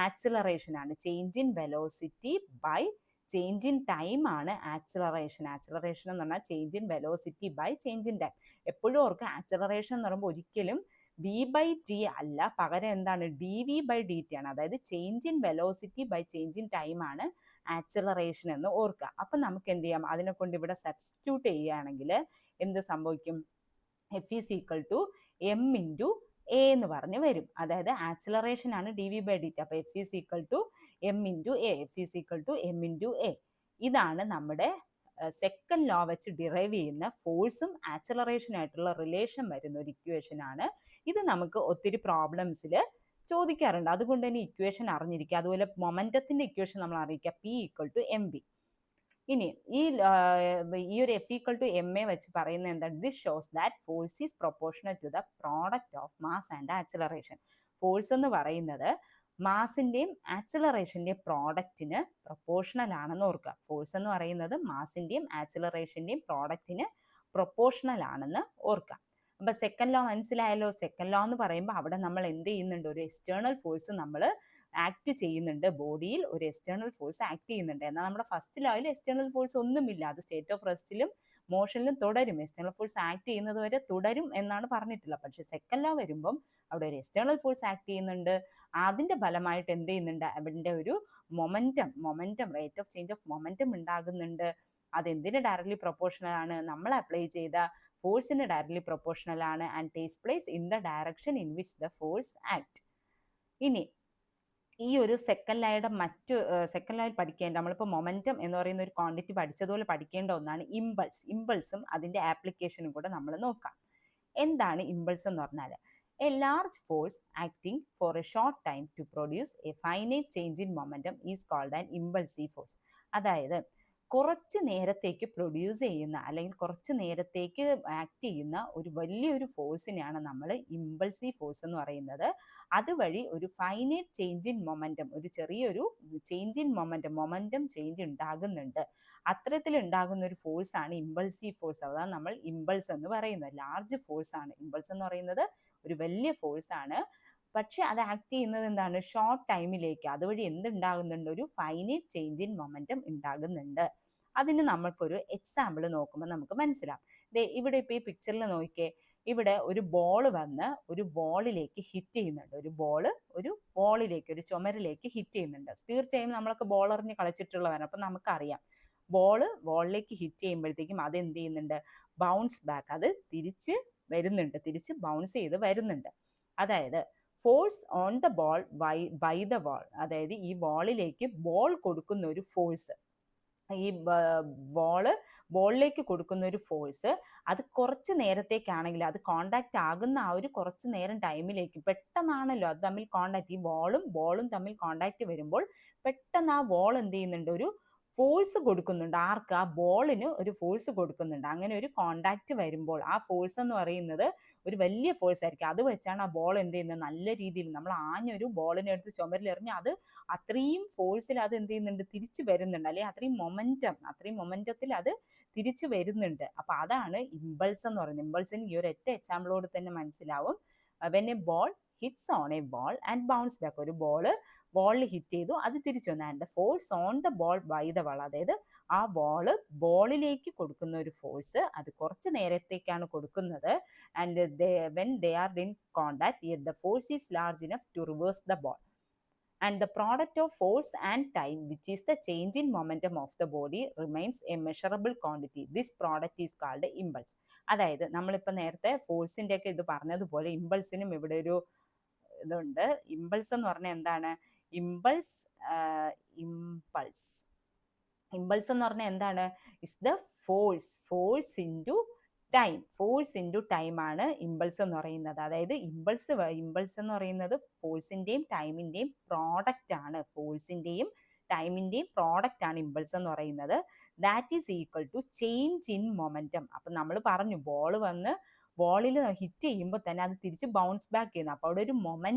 [SPEAKER 1] ആക്സിലറേഷൻ ആണ്. Change in velocity by change in time ആണ് ആക്സിലറേഷൻ. ആക്സിലറേഷൻ എന്ന് പറഞ്ഞാൽ change in velocity by change in time. എപ്പോഴും ഓർക്ക് ആക്സിലറേഷൻ എന്ന് പറയുമ്പോൾ ഒരിക്കലും വി ബൈ ടി അല്ല, പകരം എന്താണ്, D V by D T ആണ്. അതായത് change in velocity by change in time ആണ് ആക്സിലറേഷൻ എന്ന് ഓർക്കുക. അപ്പം നമുക്ക് എന്ത് ചെയ്യാം, അതിനെ കൊണ്ട് ഇവിടെ സബ്സ്റ്റിറ്റ്യൂട്ട് ചെയ്യുകയാണെങ്കിൽ എന്ത് സംഭവിക്കും, F is equal to M into A എന്ന് പറഞ്ഞ് വരും. അതായത് ആക്സിലറേഷൻ ആണ് D V by D T. അപ്പോൾ F is equal to M into A, F is equal to M into A. ഇതാണ് നമ്മുടെ സെക്കൻഡ് ലോ വെച്ച് ഡിറൈവ് ചെയ്യുന്ന ഫോഴ്സും ആക്സിലറേഷനും ആയിട്ടുള്ള റിലേഷൻ വരുന്ന ഒരു ഇക്വേഷൻ ആണ്. ഇത് നമുക്ക് ഒത്തിരി പ്രോബ്ലംസിൽ ചോദിക്കാറുണ്ട്. അതുകൊണ്ട് തന്നെ ഇക്വേഷൻ അറിഞ്ഞിരിക്കുക. അതുപോലെ മൊമെന്റത്തിന്റെ ഇക്വേഷൻ നമ്മൾ അറിയിക്കുക, P equal to M B. ഇനി ഈ ഒരു F equal to M A വെച്ച് പറയുന്നത് എന്താണ്, this shows that force is proportional to the product of mass and acceleration. Force എന്ന് പറയുന്നത് മാസിൻ്റെയും ആക്സിലറേഷൻ്റെയും പ്രോഡക്റ്റിന് പ്രൊപ്പോർഷണൽ ആണെന്ന് ഓർക്കുക. ഫോഴ്സ് എന്ന് പറയുന്നത് മാസിൻ്റെയും ആക്സിലറേഷൻ്റെയും പ്രോഡക്റ്റിന് പ്രൊപ്പോർഷണൽ ആണെന്ന് ഓർക്കുക. അപ്പം സെക്കൻഡ് ലോ മനസ്സിലായല്ലോ. സെക്കൻഡ് ലോ എന്ന് പറയുമ്പോൾ അവിടെ നമ്മൾ എന്ത് ചെയ്യുന്നുണ്ട്, ഒരു എക്സ്റ്റേണൽ ഫോഴ്സ് നമ്മൾ ആക്ട് ചെയ്യുന്നുണ്ട്, ബോഡിയിൽ ഒരു എക്സ്റ്റേണൽ ഫോഴ്സ് ആക്ട് ചെയ്യുന്നുണ്ട്. എന്നാൽ നമ്മുടെ ഫസ്റ്റ് ലോയിൽ എക്സ്റ്റേണൽ ഫോഴ്സ് ഒന്നുമില്ല, അത് സ്റ്റേറ്റ് ഓഫ് റെസ്റ്റിലും മോഷനിലും തുടരും, എക്സ്റ്റേണൽ ഫോഴ്സ് ആക്ട് ചെയ്യുന്നത് വരെ തുടരും എന്നാണ് പറഞ്ഞിട്ടുള്ളത്. പക്ഷെ സെക്കൻഡ് ലോ വരുമ്പം അവിടെ ഒരു എക്സ്റ്റേണൽ ഫോഴ്സ് ആക്ട് ചെയ്യുന്നുണ്ട്, അതിന്റെ ഫലമായിട്ട് എന്ത് ചെയ്യുന്നുണ്ട്, അവിടെ ഒരു momentum rate of change of momentum ഉണ്ടാകുന്നുണ്ട്. അതെന്തിന് ഡയറക്ട്ലി പ്രൊപ്പോർഷണൽ ആണ്, നമ്മൾ അപ്ലൈ ചെയ്ത ഫോഴ്സിന് ഡയറക്ട്ലി പ്രൊപ്പോർഷണൽ ആണ് and takes place in the direction in which the force act. ഇനി ഈ ഒരു സെക്കൻഡ് ലോയുടെ സെക്കൻഡ് ലോയിൽ പഠിക്കേണ്ട, നമ്മളിപ്പോൾ മൊമെന്റം എന്ന് പറയുന്ന ഒരു ക്വാണ്ടിറ്റി പഠിച്ചതുപോലെ പഠിക്കേണ്ട ഒന്നാണ് ഇമ്പൾസും അതിന്റെ ആപ്ലിക്കേഷനും കൂടെ നമ്മൾ നോക്കാം. എന്താണ് ഇമ്പൾസ് എന്ന് പറഞ്ഞാൽ, a large force acting for a short time to produce a finite change in momentum is called an impulsive force. അതായത് കുറച്ച് നേരത്തേക്ക് പ്രൊഡ്യൂസ് ചെയ്യുന്ന അല്ലെങ്കിൽ കുറച്ച് നേരത്തേക്ക് ആക്ട് ചെയ്യുന്ന ഒരു വലിയൊരു ഫോഴ്സിനെയാണ് നമ്മൾ ഇമ്പൾസീവ് ഫോഴ്സ് എന്ന് പറയുന്നത്. അതുവഴി ഒരു ഫൈനൈറ്റ് ചേഞ്ച് ഇൻ മൊമെന്റം, ഒരു ചെറിയൊരു ചേഞ്ച് ഇൻ മൊമെന്റം ചേഞ്ച് ഉണ്ടാകുന്നുണ്ട്. അത്തരത്തിൽ ഉണ്ടാകുന്ന ഒരു ഫോഴ്സ് ആണ് ഇമ്പൾസീവ് ഫോഴ്സ്. അതാണ് നമ്മൾ ഇമ്പൾസ് എന്ന് പറയുന്നത്. ലാർജ് ഫോഴ്സ് ആണ് ഇമ്പൾസ് എന്ന് പറയുന്നത്, ഒരു വലിയ ഫോഴ്സ് ആണ്. പക്ഷെ അത് ആക്ട് ചെയ്യുന്നത് എന്താണ്, ഷോർട്ട് ടൈമിലേക്ക്. അതുവഴി എന്തുണ്ടാകുന്നുണ്ട്, ഒരു ഫൈനൈറ്റ് ചേഞ്ച് ഇൻ മൊമെന്റം ഉണ്ടാകുന്നുണ്ട്. അതിന് നമ്മൾക്കൊരു എക്സാമ്പിൾ നോക്കുമ്പോൾ നമുക്ക് മനസ്സിലാവും. ഇവിടെ ഇപ്പോൾ ഈ പിക്ചറിൽ നോക്കിയേ, ഇവിടെ ഒരു ബോൾ വന്ന് ഒരു വോളിലേക്ക് ഹിറ്റ് ചെയ്യുന്നുണ്ട്. ഒരു വോളിലേക്ക്, ഒരു ചുമരിലേക്ക് ഹിറ്റ് ചെയ്യുന്നുണ്ട്. തീർച്ചയായും നമ്മളൊക്കെ ബോൾ എറിഞ്ഞ് കളിച്ചിട്ടുള്ളവരാണ്. അപ്പം നമുക്കറിയാം വോളിലേക്ക് ഹിറ്റ് ചെയ്യുമ്പോഴത്തേക്കും അത് എന്ത് ചെയ്യുന്നുണ്ട്, ബൗൺസ് ബാക്ക്, അത് തിരിച്ച് ബൗൺസ് ചെയ്ത് വരുന്നുണ്ട്. അതായത് force on the ball by the wall, അതായത് ഈ ബോളിലേക്ക് ബോൾ കൊടുക്കുന്ന ഒരു ഫോഴ്സ്, ഈ ബോളിലേക്ക് കൊടുക്കുന്ന ഒരു ഫോഴ്സ്, അത് കുറച്ച് നേരത്തേക്കാണെങ്കിൽ അത് കോണ്ടാക്ട് ആകുന്ന ആ ഒരു കുറച്ച് നേരം ടൈമിലേക്ക് പെട്ടെന്നാണല്ലോ അത് തമ്മിൽ കോണ്ടാക്ട്, ഈ ബോളും തമ്മിൽ കോണ്ടാക്ട് വരുമ്പോൾ പെട്ടെന്ന് ആ ബോൾ എന്ത് ചെയ്യുന്നുണ്ട്, ഒരു ഫോഴ്സ് കൊടുക്കുന്നുണ്ട്. ആർക്ക്, ആ ബോളിന് ഒരു ഫോഴ്സ് കൊടുക്കുന്നുണ്ട്. അങ്ങനെ ഒരു കോണ്ടാക്ട് വരുമ്പോൾ ആ ഫോഴ്സ് എന്ന് പറയുന്നത് ഒരു വലിയ ഫോഴ്സ് ആയിരിക്കും. അത് വെച്ചാണ് ആ ബോൾ എന്ത് ചെയ്യുന്നത്, നല്ല രീതിയിൽ നമ്മൾ ആഞ്ഞൊരു ബോളിനെ എടുത്ത് ചുമരിലെറിഞ്ഞ് അത് അത്രയും ഫോഴ്സിൽ അത് എന്ത് ചെയ്യുന്നുണ്ട്, തിരിച്ചു വരുന്നുണ്ട്, അല്ലെങ്കിൽ അത്രയും മൊമെന്റത്തിൽ അത് തിരിച്ചു വരുന്നുണ്ട്. അപ്പൊ അതാണ് ഇമ്പൾസ് എന്ന് പറയുന്നത്. ഇമ്പൾസിന് ഈ ഒരു ഒറ്റ എക്സാമ്പിളോട് തന്നെ മനസ്സിലാവും. When a ball hits on a ball and bounce back, ഒരു ബോളിൽ ഹിറ്റ് ചെയ്തു, അത് തിരിച്ചു വന്നു. And the force on the ball by the wall, അതായത് ആ ബോളിലേക്ക് കൊടുക്കുന്ന ഒരു ഫോഴ്സ്, അത് കുറച്ച് നേരത്തേക്കാണ് കൊടുക്കുന്നത്. And when they are in contact the force is large enough to reverse the ball. And the product of force and time, which is the change in momentum of the body, remains a measurable quantity. This product is called impulse. അതായത് നമ്മളിപ്പോൾ നേരത്തെ ഫോഴ്സിൻ്റെ ഒക്കെ ഇത് പറഞ്ഞതുപോലെ ഇമ്പൾസിനും ഇവിടെ ഒരു ഇതുണ്ട്. Impulse എന്ന് പറഞ്ഞാൽ എന്താണ്, ഇമ്പൾസ് എന്ന് പറഞ്ഞാൽ എന്താണ്, is the force into time ആണ് ഇമ്പൾസ് എന്ന് പറയുന്നത്. അതായത് ഇമ്പൾസ് എന്ന് പറയുന്നത് ഫോഴ്സിൻ്റെയും ടൈമിൻ്റെയും പ്രോഡക്റ്റ് ആണ്. ഇമ്പൾസ് എന്ന് പറയുന്നത്. That is equal to change in momentum. അപ്പം നമ്മൾ പറഞ്ഞു ബോളിൽ ഹിറ്റ് ചെയ്യുമ്പോൾ തന്നെ അത് തിരിച്ച് ബൗൺസ് ബാക്ക് ചെയ്യുന്നു. അപ്പോൾ അവിടെ ഒരു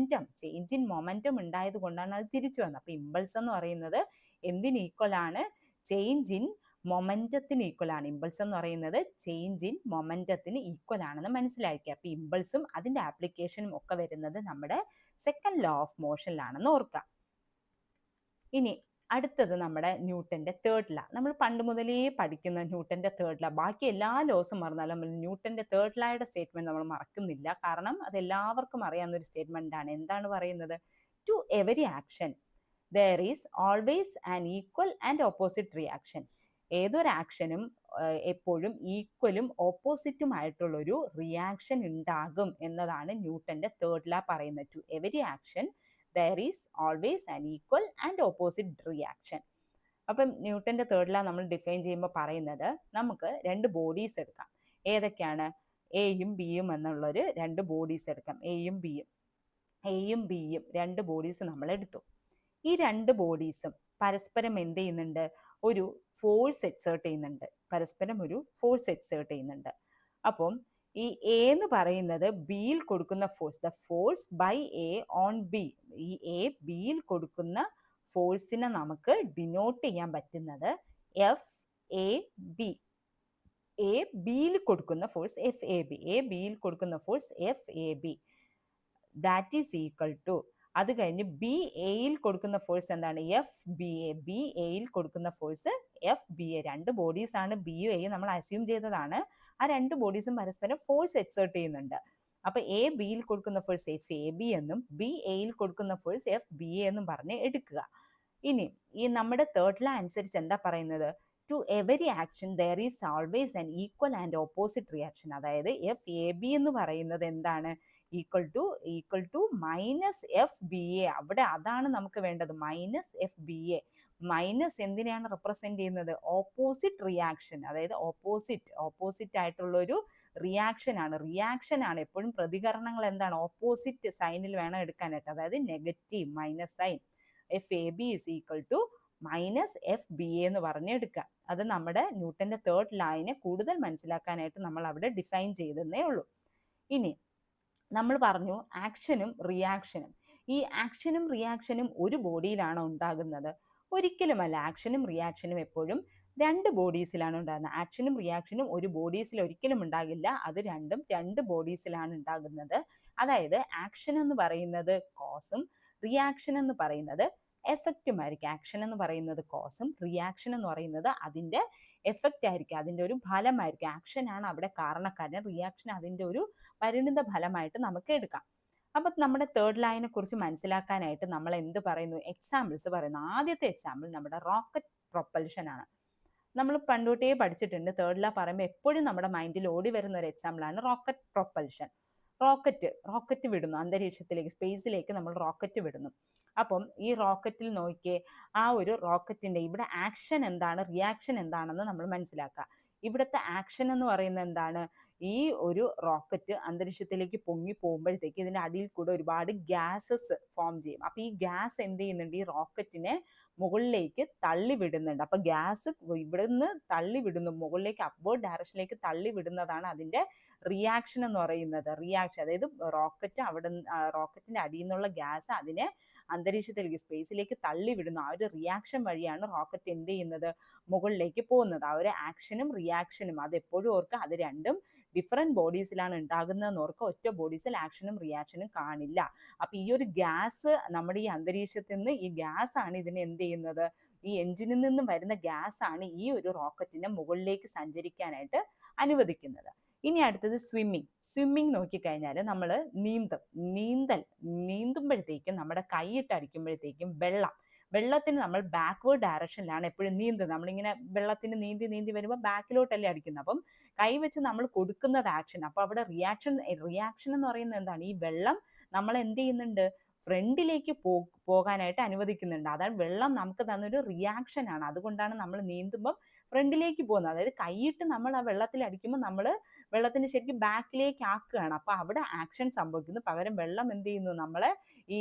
[SPEAKER 1] ചേഞ്ച് ഇൻ മൊമെന്റം ഉണ്ടായത് കൊണ്ടാണ് അത് തിരിച്ചു വന്നത്. അപ്പോൾ ഇമ്പൾസ് എന്ന് പറയുന്നത് എന്തിന് ഈക്വൽ ആണ്, ചേഞ്ച് ഇൻ മൊമെന്റത്തിന് ഈക്വൽ ആണ്. ഇമ്പൾസ് എന്ന് പറയുന്നത് ചേഞ്ച് ഇൻ മൊമെന്റത്തിന് ഈക്വൽ ആണെന്ന് മനസ്സിലാക്കുക. അപ്പോൾ ഇമ്പൾസും അതിന്റെ ആപ്ലിക്കേഷനും ഒക്കെ വരുന്നത് നമ്മുടെ സെക്കൻഡ് ലോ ഓഫ് മോഷനിലാണെന്ന് ഓർക്കുക. ഇനി അടുത്തത് നമ്മുടെ ന്യൂട്ടന്റെ തേർഡ് ലോ. നമ്മൾ പണ്ട് മുതലേ പഠിക്കുന്ന ന്യൂട്ടന്റെ തേർഡ് ലോ. ബാക്കി എല്ലാ ലോസും മറന്നാലും നമ്മൾ ന്യൂട്ടന്റെ തേർഡ് ലോയുടെ സ്റ്റേറ്റ്മെന്റ് നമ്മൾ മറക്കുന്നില്ല. കാരണം അത് എല്ലാവർക്കും അറിയാവുന്ന ഒരു സ്റ്റേറ്റ്മെന്റ് ആണ്. എന്താണ് പറയുന്നത്, to every action there is always an equal and opposite reaction. ഏതൊരു ആക്ഷനും എപ്പോഴും ഈക്വലും ഓപ്പോസിറ്റുമായിട്ടുള്ളൊരു റിയാക്ഷൻ ഉണ്ടാകും എന്നതാണ് ന്യൂട്ടന്റെ തേർഡ് ലോ പറയുന്നത്. To every action there is always an equal and opposite reaction. അപ്പം ന്യൂട്ടന്റെ തേർഡ് ലോ നമ്മൾ ഡിഫൈൻ ചെയ്യുമ്പോൾ പറയുന്നത്, നമുക്ക് രണ്ട് ബോഡീസ് എടുക്കാം. ഏതൊക്കെയാണ്, എയും ബിയും എന്നുള്ളൊരു രണ്ട് ബോഡീസ് എടുക്കാം. എയും ബിയും രണ്ട് ബോഡീസ് നമ്മൾ എടുത്തു. ഈ രണ്ട് ബോഡീസും പരസ്പരം എന്ത് ചെയ്യുന്നുണ്ട്, ഒരു ഫോഴ്സ് എക്സേർട്ട് ചെയ്യുന്നുണ്ട്. അപ്പം ഈ എ എന്ന് പറയുന്നത് ബിയിൽ കൊടുക്കുന്ന force, the force by A on B. ഈ എ ബിയിൽ കൊടുക്കുന്ന ഫോഴ്സിനെ നമുക്ക് ഡിനോട്ട് ചെയ്യാൻ പറ്റുന്നത് എഫ് എ ബി. എ ബിയിൽ കൊടുക്കുന്ന force F A B, A ബിയിൽ കൊടുക്കുന്ന force F A B, that is equal to, അത് കഴിഞ്ഞ് ബി എയിൽ കൊടുക്കുന്ന ഫോഴ്സ് എന്താണ്, എഫ് ബി എ. ബി എയിൽ കൊടുക്കുന്ന ഫോഴ്സ് എഫ് ബി എ. രണ്ട് ബോഡീസ് ആണ് ബിയും എയും, നമ്മൾ അസ്യൂം ചെയ്തതാണ്. ആ രണ്ട് ബോഡീസും പരസ്പരം ഫോഴ്സ് എക്സേർട്ട് ചെയ്യുന്നുണ്ട്. അപ്പൊ എ ബിയിൽ കൊടുക്കുന്ന ഫോഴ്സ് എഫ് എ ബി എന്നും ബി എയിൽ കൊടുക്കുന്ന ഫോഴ്സ് എഫ് ബി എ എന്നും പറഞ്ഞ് എടുക്കുക. ഇനി ഈ നമ്മുടെ തേർഡ് ലോ അനുസരിച്ച് എന്താ പറയുന്നത്, to every action there is always an equal and opposite reaction. അതായത് എഫ് എ ബി എന്ന് പറയുന്നത് എന്താണ്, equal to minus F B A. അവിടെ അതാണ് നമുക്ക് വേണ്ടത്, minus F B A. Minus എന്തിനെയാണ് റെപ്രസെന്റ് ചെയ്യുന്നത്, ഓപ്പോസിറ്റ് റിയാക്ഷൻ. അതായത് ഓപ്പോസിറ്റ് ആയിട്ടുള്ള ഒരു റിയാക്ഷൻ ആണ്. എപ്പോഴും പ്രതികരണങ്ങൾ എന്താണ്, ഓപ്പോസിറ്റ് സൈനിൽ വേണം എടുക്കാനായിട്ട്. അതായത് negative minus sign. F A B is equal to minus F B A എന്ന് പറഞ്ഞെടുക്കുക. അത് നമ്മുടെ ന്യൂട്ടന്റെ തേർഡ് ലൈനെ കൂടുതൽ മനസ്സിലാക്കാനായിട്ട് നമ്മൾ അവിടെ ഡിഫൈൻ ചെയ്തേ ഉള്ളൂ. ഇനി നമ്മൾ പറഞ്ഞു ആക്ഷനും റിയാക്ഷനും. ഈ ആക്ഷനും റിയാക്ഷനും ഒരു ബോഡിയിലാണോ ഉണ്ടാകുന്നത്, ഒരിക്കലുമല്ല. ആക്ഷനും റിയാക്ഷനും എപ്പോഴും രണ്ട് ബോഡീസിലാണ് ഉണ്ടാകുന്നത്. ആക്ഷനും റിയാക്ഷനും ഒരു ബോഡീസിൽ ഒരിക്കലും ഉണ്ടാകില്ല, അത് രണ്ടും രണ്ട് ബോഡീസിലാണ് ഉണ്ടാകുന്നത്. അതായത് ആക്ഷൻ എന്ന് പറയുന്നത് കോസും റിയാക്ഷൻ എന്ന് പറയുന്നത് എഫക്റ്റും ആയിരിക്കും. ആക്ഷൻ എന്ന് പറയുന്നത് കോസും റിയാക്ഷൻ എന്ന് പറയുന്നത് അതിൻ്റെ എഫക്റ്റ് ആയിരിക്കും, അതിൻ്റെ ഒരു ഫലമായിരിക്കും. ആക്ഷൻ ആണ് അവിടെ കാരണക്കാരൻ, റിയാക്ഷൻ അതിൻ്റെ ഒരു പരിണിത ഫലമായിട്ട് നമുക്ക് എടുക്കാം. അപ്പം നമ്മുടെ തേർഡ് ലൈനെ കുറിച്ച് മനസ്സിലാക്കാനായിട്ട് നമ്മൾ എന്ത് പറയുന്നു, എക്സാമ്പിൾസ് പറയുന്നു. ആദ്യത്തെ എക്സാമ്പിൾ നമ്മുടെ റോക്കറ്റ് പ്രൊപ്പൽഷൻ ആണ്. നമ്മൾ പണ്ടോട്ടേ പഠിച്ചിട്ടുണ്ട്, തേർഡ് ലോ പറയുമ്പോൾ എപ്പോഴും നമ്മുടെ മൈൻഡിൽ ഓടി വരുന്ന ഒരു എക്സാമ്പിളാണ് റോക്കറ്റ് പ്രൊപ്പൽഷൻ. റോക്കറ്റ് വിടുന്നു അന്തരീക്ഷത്തിലേക്ക്, സ്പേസിലേക്ക് നമ്മൾ റോക്കറ്റ് വിടുന്നു. അപ്പം ഈ റോക്കറ്റിൽ നോക്കിയേ, ആ ഒരു റോക്കറ്റിന്റെ ഇവിടെ ആക്ഷൻ എന്താണ്, റിയാക്ഷൻ എന്താണെന്ന് നമ്മൾ മനസ്സിലാക്കുക. ഇവിടുത്തെ ആക്ഷൻ എന്ന് പറയുന്നത് എന്താണ്, ഈ ഒരു റോക്കറ്റ് അന്തരീക്ഷത്തിലേക്ക് പൊങ്ങി പോകുമ്പോഴത്തേക്ക് ഇതിന്റെ അടിയിൽ കൂടെ ഒരുപാട് ഗ്യാസസ് ഫോം ചെയ്യും. അപ്പൊ ഈ ഗ്യാസ് എന്ത് ചെയ്യുന്നുണ്ട്, ഈ റോക്കറ്റിനെ മുകളിലേക്ക് തള്ളി വിടുന്നുണ്ട്. അപ്പൊ ഗ്യാസ് ഇവിടുന്ന് തള്ളി വിടുന്നു, മുകളിലേക്ക് അപ്വേർഡ് ഡയറക്ഷനിലേക്ക് തള്ളി വിടുന്നതാണ് അതിന്റെ റിയാക്ഷൻ എന്ന് പറയുന്നത്. റിയാക്ഷൻ അതായത് റോക്കറ്റിന്റെ അടിയിൽ നിന്നുള്ള ഗ്യാസ് അതിനെ അന്തരീക്ഷത്തിലേക്ക്, സ്പേസിലേക്ക് തള്ളി വിടുന്നു. ആ ഒരു റിയാക്ഷൻ വഴിയാണ് റോക്കറ്റ് എന്ത് ചെയ്യുന്നത്, മുകളിലേക്ക് പോകുന്നത്. ആ ഒരു ആക്ഷനും റിയാക്ഷനും അത് എപ്പോഴും ഓർക്കുക, അത് രണ്ടും ഡിഫറെന്റ് ബോഡീസിലാണ് ഉണ്ടാകുന്നതെന്ന് ഓർക്കുക. ഒറ്റ ബോഡീസിൽ ആക്ഷനും റിയാക്ഷനും കാണില്ല. അപ്പൊ ഈ ഒരു ഗ്യാസ് നമ്മുടെ ഈ അന്തരീക്ഷത്തിൽ നിന്ന്, ഈ ഗ്യാസ് ആണ് ഇതിനെ എന്ത് ചെയ്യുന്നത്, ഈ എഞ്ചിനിൽ നിന്നും വരുന്ന ഗ്യാസ് ആണ് ഈ ഒരു റോക്കറ്റിനെ മുകളിലേക്ക് സഞ്ചരിക്കാനായിട്ട് അനുവദിക്കുന്നത്. ഇനി അടുത്തത് സ്വിമ്മിങ് നോക്കിക്കഴിഞ്ഞാൽ നമ്മൾ നീന്തുമ്പോഴത്തേക്കും നമ്മുടെ കൈയിട്ട് അടിക്കുമ്പോഴത്തേക്കും വെള്ളത്തിന് നമ്മൾ ബാക്ക്വേർഡ് ഡയറക്ഷനിലാണ് എപ്പോഴും നീന്തുന്നത്. നമ്മളിങ്ങനെ വെള്ളത്തിന് നീന്തി വരുമ്പോൾ ബാക്കിലോട്ടല്ലേ അടിക്കുന്നത്. അപ്പം കൈ വെച്ച് നമ്മൾ കൊടുക്കുന്നത് ആക്ഷൻ. അപ്പൊ അവിടെ റിയാക്ഷൻ എന്ന് പറയുന്നത് എന്താണ്, ഈ വെള്ളം നമ്മൾ എന്ത് ചെയ്യുന്നുണ്ട്, ഫ്രണ്ടിലേക്ക് പോകാനായിട്ട് അനുവദിക്കുന്നുണ്ട്. അതാണ് വെള്ളം നമുക്ക് തന്നൊരു റിയാക്ഷൻ ആണ്. അതുകൊണ്ടാണ് നമ്മൾ നീന്തുമ്പം ഫ്രണ്ടിലേക്ക് പോകുന്നത്. അതായത് കൈയിട്ട് നമ്മൾ ആ വെള്ളത്തിൽ അടിക്കുമ്പോൾ നമ്മൾ വെള്ളത്തിന് ശരിക്കും ബാക്കിലേക്ക് ആക്കുകയാണ്. അപ്പൊ അവിടെ ആക്ഷൻ സംഭവിക്കുന്നു. പകരം വെള്ളം എന്ത് ചെയ്യുന്നു, നമ്മളെ ഈ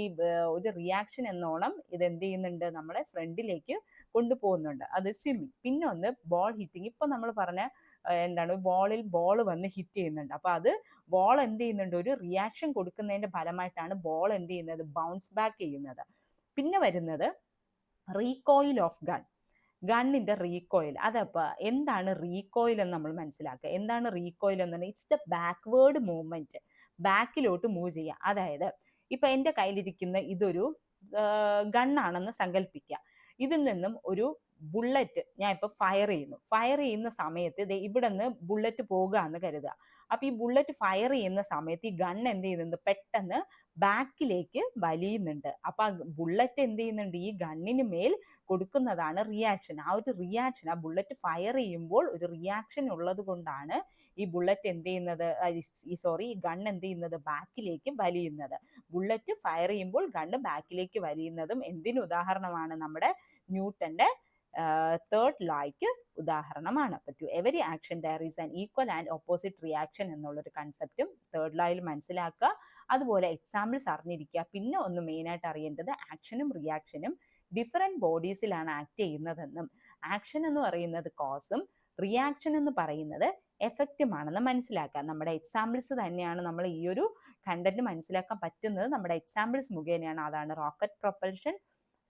[SPEAKER 1] ഒരു റിയാക്ഷൻ എന്നോണം ഇത് എന്ത് ചെയ്യുന്നുണ്ട്, നമ്മളെ ഫ്രണ്ടിലേക്ക് കൊണ്ടുപോകുന്നുണ്ട്. അത് സ്വിമ്മിങ്. പിന്നെ ഒന്ന് ബോൾ ഹിറ്റിംഗ്. ഇപ്പൊ നമ്മൾ പറഞ്ഞ എന്താണ്, ബോൾ വന്ന് ഹിറ്റ് ചെയ്യുന്നുണ്ട്. അപ്പൊ അത് ബോൾ എന്ത് ചെയ്യുന്നുണ്ട്, ഒരു റിയാക്ഷൻ കൊടുക്കുന്നതിന്റെ ഫലമായിട്ടാണ് ബോൾ എന്ത് ചെയ്യുന്നത്, ബൗൺസ് ബാക്ക് ചെയ്യുന്നത്. പിന്നെ വരുന്നത് റീകോയിൽ ഓഫ് ഗണ്ണിന്റെ റീകോയിൽ. അതപ്പോ എന്താണ് റീകോയിൽ എന്ന് നമ്മൾ മനസ്സിലാക്കുക. എന്താണ് റീകോയിൽ എന്ന് പറഞ്ഞാൽ, ഇറ്റ്സ് ദ ബാക്ക്വേർഡ് മൂവ്മെന്റ്, ബാക്കിലോട്ട് മൂവ് ചെയ്യുക. അതായത് ഇപ്പൊ എൻ്റെ കയ്യിലിരിക്കുന്ന ഇതൊരു ഗണ്ണാണെന്ന് സങ്കല്പിക്കുക. ഇതിൽ നിന്നും ഒരു ബുള്ളറ്റ് ഞാൻ ഇപ്പൊ ഫയർ ചെയ്യുന്ന സമയത്ത് ഇവിടെ നിന്ന് ബുള്ളറ്റ് പോകുക എന്ന് കരുതുക. അപ്പൊ ഈ ബുള്ളറ്റ് ഫയർ ചെയ്യുന്ന സമയത്ത് ഈ ഗൺ എന്ത് ചെയ്യുന്നുണ്ട്, പെട്ടെന്ന് ബാക്കിലേക്ക് വലിയുന്നുണ്ട്. അപ്പൊ ആ ബുള്ളറ്റ് എന്ത് ചെയ്യുന്നുണ്ട്, ഈ ഗണ്ണിന് മേൽ കൊടുക്കുന്നതാണ് റിയാക്ഷൻ. ആ ഒരു റിയാക്ഷൻ, ആ ബുള്ളറ്റ് ഫയർ ചെയ്യുമ്പോൾ ഒരു റിയാക്ഷൻ ഉള്ളത് കൊണ്ടാണ് ഈ ബുള്ളറ്റ് എന്ത് ചെയ്യുന്നത്, ഈ ഗൺ എന്ത് ചെയ്യുന്നത്, ബാക്കിലേക്ക് വലിയുന്നത്. ബുള്ളറ്റ് ഫയർ ചെയ്യുമ്പോൾ ഗണ്ണ് ബാക്കിലേക്ക് വലിയുന്നതും എന്തിന് ഉദാഹരണമാണ്, നമ്മുടെ ന്യൂട്ടന്റെ തേർഡ് ലോയ്ക്ക് ഉദാഹരണമാണ്. അപ്പൊ to every action there is an equal and opposite reaction എന്നുള്ളൊരു കൺസെപ്റ്റും തേർഡ് ലോയിൽ മനസ്സിലാക്കുക. അതുപോലെ എക്സാമ്പിൾസ് അറിഞ്ഞിരിക്കുക. പിന്നെ ഒന്ന് മെയിനായിട്ട് അറിയേണ്ടത്, ആക്ഷനും റിയാക്ഷനും ഡിഫറെന്റ് ബോഡീസിലാണ് ആക്ട് ചെയ്യുന്നതെന്നും ആക്ഷൻ എന്ന് പറയുന്നത് കോസും റിയാക്ഷൻ എന്ന് പറയുന്നത് എഫക്റ്റുമാണെന്ന് മനസ്സിലാക്കുക. നമ്മുടെ എക്സാമ്പിൾസ് തന്നെയാണ് നമ്മൾ ഈ ഒരു കണ്ടന്റ് മനസ്സിലാക്കാൻ പറ്റുന്നത് നമ്മുടെ എക്സാമ്പിൾസ് മുഖേനയാണ്. അതാണ് rocket propulsion,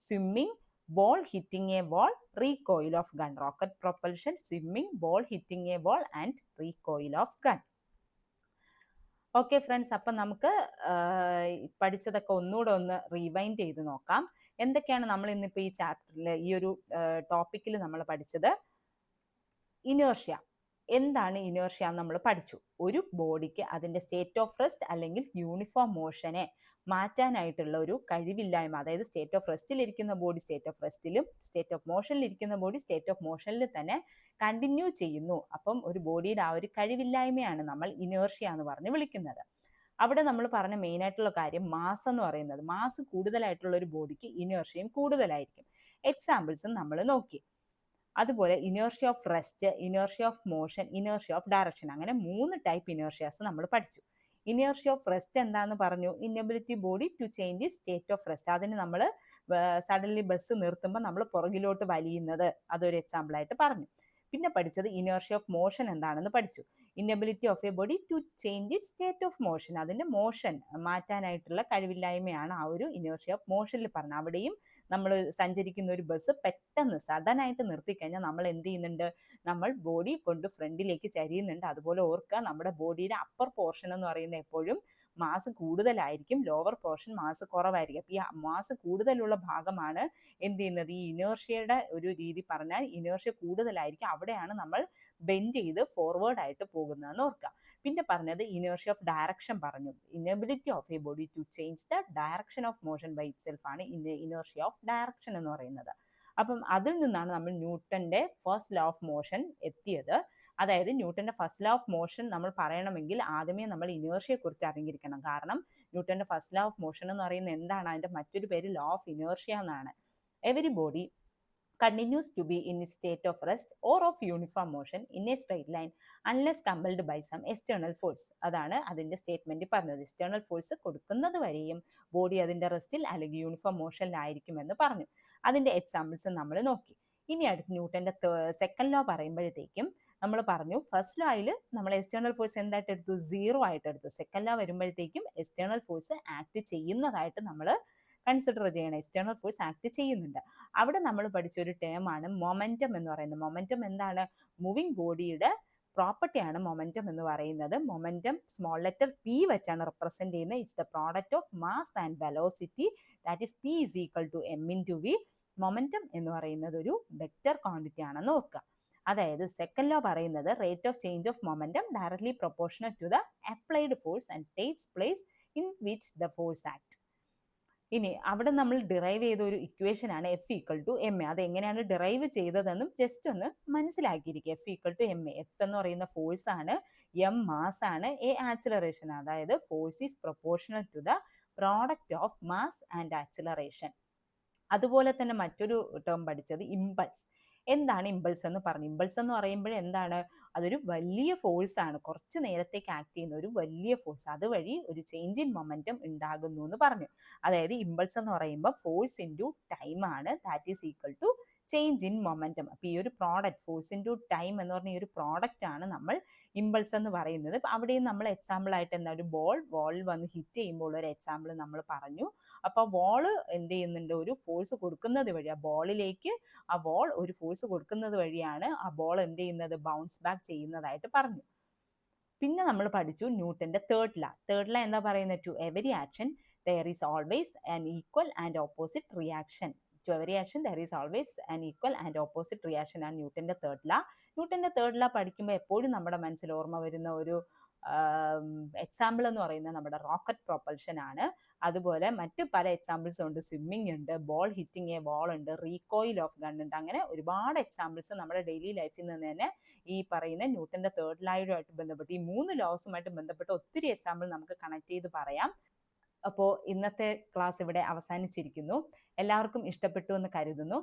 [SPEAKER 1] swimming, ball hitting a wall, recoil of gun. Rocket propulsion, swimming, ball hitting a wall and recoil of gun. Okay friends, അപ്പം നമുക്ക് പഠിച്ചതൊക്കെ ഒന്നുകൂടെ ഒന്ന് റീവൈൻഡ് ചെയ്ത് നോക്കാം. എന്തൊക്കെയാണ് നമ്മൾ ഇന്നിപ്പോൾ ഈ ചാപ്റ്ററിൽ ഈ ഒരു ടോപ്പിക്കിൽ നമ്മൾ പഠിച്ചത്? ഇനേർഷ്യ. എന്താണ് ഇനേർഷ്യ എന്ന് നമ്മൾ പഠിച്ചു. ഒരു ബോഡിക്ക് അതിൻ്റെ സ്റ്റേറ്റ് ഓഫ് റെസ്റ്റ് അല്ലെങ്കിൽ യൂണിഫോം മോഷനെ മാറ്റാനായിട്ടുള്ള ഒരു കഴിവില്ലായ്മ, അതായത് സ്റ്റേറ്റ് ഓഫ് റെസ്റ്റിലിരിക്കുന്ന ബോഡി സ്റ്റേറ്റ് ഓഫ് റെസ്റ്റിലും സ്റ്റേറ്റ് ഓഫ് മോഷനിലിരിക്കുന്ന ബോഡി സ്റ്റേറ്റ് ഓഫ് മോഷനിൽ തന്നെ കണ്ടിന്യൂ ചെയ്യുന്നു. അപ്പം ഒരു ബോഡിയുടെ ആ ഒരു കഴിവില്ലായ്മയാണ് നമ്മൾ ഇനേർഷ്യ എന്ന് പറഞ്ഞ് വിളിക്കുന്നത്. അവിടെ നമ്മൾ പറഞ്ഞ മെയിൻ ആയിട്ടുള്ള കാര്യം മാസ് എന്ന് പറയുന്നത്. മാസ് കൂടുതലായിട്ടുള്ള ഒരു ബോഡിക്ക് ഇനേർഷ്യയും കൂടുതലായിരിക്കും. എക്സാമ്പിൾസും നമ്മൾ നോക്കി. അതുപോലെ inertia of rest, inertia of motion, inertia of direction, അങ്ങനെ 3 ടൈപ്പ് ഇനേർഷ്യാസ് നമ്മൾ പഠിച്ചു. ഇനേർഷ്യ ഓഫ് റെസ്റ്റ് എന്താന്ന് പറഞ്ഞു? Inability body to change the state of rest. അതിന് നമ്മൾ സഡൻലി ബസ് നിർത്തുമ്പോൾ നമ്മൾ പുറകിലോട്ട് വലിയുന്നത്, അതൊരു എക്സാമ്പിൾ ആയിട്ട് പറഞ്ഞു. പിന്നെ പഠിച്ചത് ഇനേർഷ്യ ഓഫ് മോഷൻ എന്താണെന്ന് പഠിച്ചു. Inability of a body to change it state of motion, അതിൻ്റെ മോഷൻ മാറ്റാനായിട്ടുള്ള കഴിവില്ലായ്മയാണ് ആ ഒരു ഇനേർഷ്യ ഓഫ് മോഷനിൽ പറഞ്ഞത്. അവിടെയും നമ്മൾ സഞ്ചരിക്കുന്ന ഒരു ബസ് പെട്ടെന്ന് സഡനായിട്ട് നിർത്തിക്കഴിഞ്ഞാൽ നമ്മൾ എന്ത് ചെയ്യുന്നുണ്ട്? നമ്മൾ ബോഡി കൊണ്ട് ഫ്രണ്ടിലേക്ക് ചരിയുന്നുണ്ട്. അതുപോലെ ഓർക്കുക, നമ്മുടെ ബോഡിയുടെ അപ്പർ പോർഷൻ എന്ന് പറയുന്നത് എപ്പോഴും മാസ് കൂടുതലായിരിക്കും, ലോവർ പോർഷൻ മാസ് കുറവായിരിക്കും. അപ്പം ഈ മാസ് കൂടുതലുള്ള ഭാഗമാണ് എന്ത് ചെയ്യുന്നത്? ഈ ഇനേർഷ്യയുടെ ഒരു രീതി പറഞ്ഞാൽ ഇനേർഷ്യ കൂടുതലായിരിക്കും, അവിടെയാണ് നമ്മൾ ബെൻഡ് ചെയ്ത് ഫോർവേഡ് ആയിട്ട് പോകുന്നതെന്ന് ഓർക്കുക. പിന്നെ പറഞ്ഞത് ഇനേർഷ്യ ഓഫ് ഡയറക്ഷൻ പറഞ്ഞു. Inability of a body to change the direction of motion by itself ആണ് ഇനേർഷ്യ ഓഫ് ഡയറക്ഷൻ എന്ന് പറയുന്നത്. അപ്പം അതിൽ നിന്നാണ് നമ്മൾ ന്യൂട്ടന്റെ ഫസ്റ്റ് ലോ ഓഫ് മോഷൻ എത്തിയത്. അതായത് ന്യൂട്ടന്റെ ഫസ്റ്റ് ലോ ഓഫ് മോഷൻ നമ്മൾ പറയണമെങ്കിൽ ആദ്യമേ നമ്മൾ ഇനേർഷ്യയെ കുറിച്ച് അറിഞ്ഞിരിക്കണം. കാരണം ന്യൂട്ടന്റെ ഫസ്റ്റ് ലോ ഓഫ് മോഷൻ എന്ന് പറയുന്നത് എന്താണ്? അതിന്റെ മറ്റൊരു പേര് ലോ ഓഫ് ഇനേർഷ്യ എന്നാണ്. Every body continues to be in a state of rest or of uniform motion in a straight line unless compelled by some external force. അതാണ് അതിൻ്റെ statement പറഞ്ഞത്. എക്സ്റ്റേണൽ ഫോഴ്സ് കൊടുക്കുന്നത് വരെയും ബോഡി അതിൻ്റെ റെസ്റ്റിൽ അല്ലെങ്കിൽ uniform മോഷനിലായിരിക്കുമെന്ന് പറഞ്ഞു. അതിൻ്റെ എക്സാമ്പിൾസ് നമ്മൾ നോക്കി. ഇനി അടുത്ത് ന്യൂട്ടന്റെ സെക്കൻഡ് ലോ പറയുമ്പോഴത്തേക്കും നമ്മൾ പറഞ്ഞു ഫസ്റ്റ് ലോയിൽ നമ്മൾ എക്സ്റ്റേണൽ ഫോഴ്സ് എന്തായിട്ട് എടുത്തു? 0 ആയിട്ട് എടുത്തു. സെക്കൻഡ് ലോ വരുമ്പോഴത്തേക്കും എക്സ്റ്റേണൽ ഫോഴ്സ് ആക്ട് ചെയ്യുന്നതായിട്ട് നമ്മൾ കൺസിഡർ ചെയ്യണം. എക്സ്റ്റേണൽ ഫോഴ്സ് ആക്ട് ചെയ്യുന്നുണ്ട്. അവിടെ നമ്മൾ പഠിച്ചൊരു ടേമാണ് മൊമെന്റം എന്ന് പറയുന്നത്. മൊമെന്റം എന്താണ്? മൂവിങ് ബോഡിയുടെ പ്രോപ്പർട്ടിയാണ് മൊമെന്റം എന്ന് പറയുന്നത്. മൊമെന്റം സ്മോൾ ലെറ്റർ പി വെച്ചാണ് റെപ്രസെന്റ് ചെയ്യുന്നത്. It's the product of mass and velocity, that is P is equal to M into V. Momentum എന്ന് പറയുന്നത് ഒരു വെക്റ്റർ ക്വാണ്ടിറ്റി ആണെന്ന് നോക്കുക. അതായത് സെക്കൻഡ് ലോ പറയുന്നത് rate of change of momentum directly proportional to the applied force and takes place in which the force act. ഇനി അവിടെ നമ്മൾ ഡിറൈവ് ചെയ്ത ഒരു ഇക്വേഷൻ ആണ് F equal to M A. അത് എങ്ങനെയാണ് ഡിറൈവ് ചെയ്തതെന്നും ജസ്റ്റ് ഒന്ന് മനസ്സിലാക്കിയിരിക്കുക. F equal to M A. എഫ് എന്ന് പറയുന്ന ഫോഴ്സ് ആണ്, എം മാസ് ആണ്, എ ആക്സിലറേഷൻ. അതായത് force is proportional to the product of mass and acceleration. അതുപോലെ തന്നെ മറ്റൊരു ടേം പഠിച്ചത് ഇമ്പൾസ്. എന്താണ് ഇമ്പൾസ് എന്ന് പറഞ്ഞു? ഇമ്പൾസ് എന്ന് പറയുമ്പോൾ എന്താണ്? അതൊരു വലിയ ഫോഴ്സ് ആണ്, കുറച്ച് നേരത്തേക്ക് ആക്ട് ചെയ്യുന്ന ഒരു വലിയ ഫോഴ്സ്. അതുവഴി ഒരു ചേഞ്ച് ഇൻ മൊമെന്റം ഉണ്ടാകുന്നു എന്ന് പറഞ്ഞു. അതായത് ഇമ്പൾസ് എന്ന് പറയുമ്പോൾ ഫോഴ്സ് ഇൻറ്റു ടൈം ആണ്, that is equal to change in momentum. അപ്പോൾ ഈ ഒരു പ്രോഡക്റ്റ് ഫോഴ്സ് ഇൻറ്റു ടൈം എന്ന് പറഞ്ഞ ഈ ഒരു പ്രോഡക്റ്റ് ആണ് നമ്മൾ ഇമ്പൾസ് എന്ന് പറയുന്നത്. അവിടെയും നമ്മൾ എക്സാമ്പിൾ ആയിട്ട് എന്താ? ഒരു വാളിൽ വന്ന് ഹിറ്റ് ചെയ്യുമ്പോൾ ഒരു എക്സാമ്പിൾ നമ്മൾ പറഞ്ഞു. അപ്പോൾ വാള് എന്ത് ചെയ്യുന്നുണ്ട്? ഒരു ഫോഴ്സ് കൊടുക്കുന്നത് വഴി ആ ബോളിലേക്ക് ആ വാൾ ഒരു ഫോഴ്സ് കൊടുക്കുന്നത് വഴിയാണ് ആ ബോൾ എന്ത് ചെയ്യുന്നത്? ബൗൺസ് ബാക്ക് ചെയ്യുന്നതായിട്ട് പറഞ്ഞു. പിന്നെ നമ്മൾ പഠിച്ചു ന്യൂട്ടന്റെ തേർഡ് ലാ. തേർഡ് ലാ എന്താ പറയുന്നത്? To every action there is always an equal and opposite reaction. To every action there is always an equal and opposite reaction ആണ് ന്യൂട്ടന്റെ തേർഡ് ലാ. ന്യൂട്ടന്റെ തേർഡ് ലാ പഠിക്കുമ്പോൾ എപ്പോഴും നമ്മുടെ മനസ്സിൽ ഓർമ്മ വരുന്ന ഒരു എക്സാമ്പിൾ എന്ന് പറയുന്നത് നമ്മുടെ റോക്കറ്റ് പ്രൊപ്പൽഷൻ ആണ്. അതുപോലെ മറ്റ് പല എക്സാമ്പിൾസ് ഉണ്ട്. സ്വിമ്മിങ് ഉണ്ട്, ബോൾ ഹിറ്റിംഗ് എ ബോൾ ഉണ്ട്, റീകോയിൽ ഓഫ് ഗൺ ഉണ്ട്. അങ്ങനെ ഒരുപാട് എക്സാമ്പിൾസ് നമ്മുടെ ഡെയിലി ലൈഫിൽ നിന്ന് തന്നെ ഈ പറയുന്ന ന്യൂട്ടന്റെ തേർഡ് ലായുമായിട്ട് ബന്ധപ്പെട്ട് ഈ 3 ലോസുമായിട്ട് ബന്ധപ്പെട്ട് ഒത്തിരി എക്സാമ്പിൾ നമുക്ക് കണക്ട് ചെയ്ത് പറയാം. അപ്പോൾ ഇന്നത്തെ ക്ലാസ് ഇവിടെ അവസാനിച്ചിരിക്കുന്നു. എല്ലാവർക്കും ഇഷ്ടപ്പെട്ടു എന്ന് കരുതുന്നു.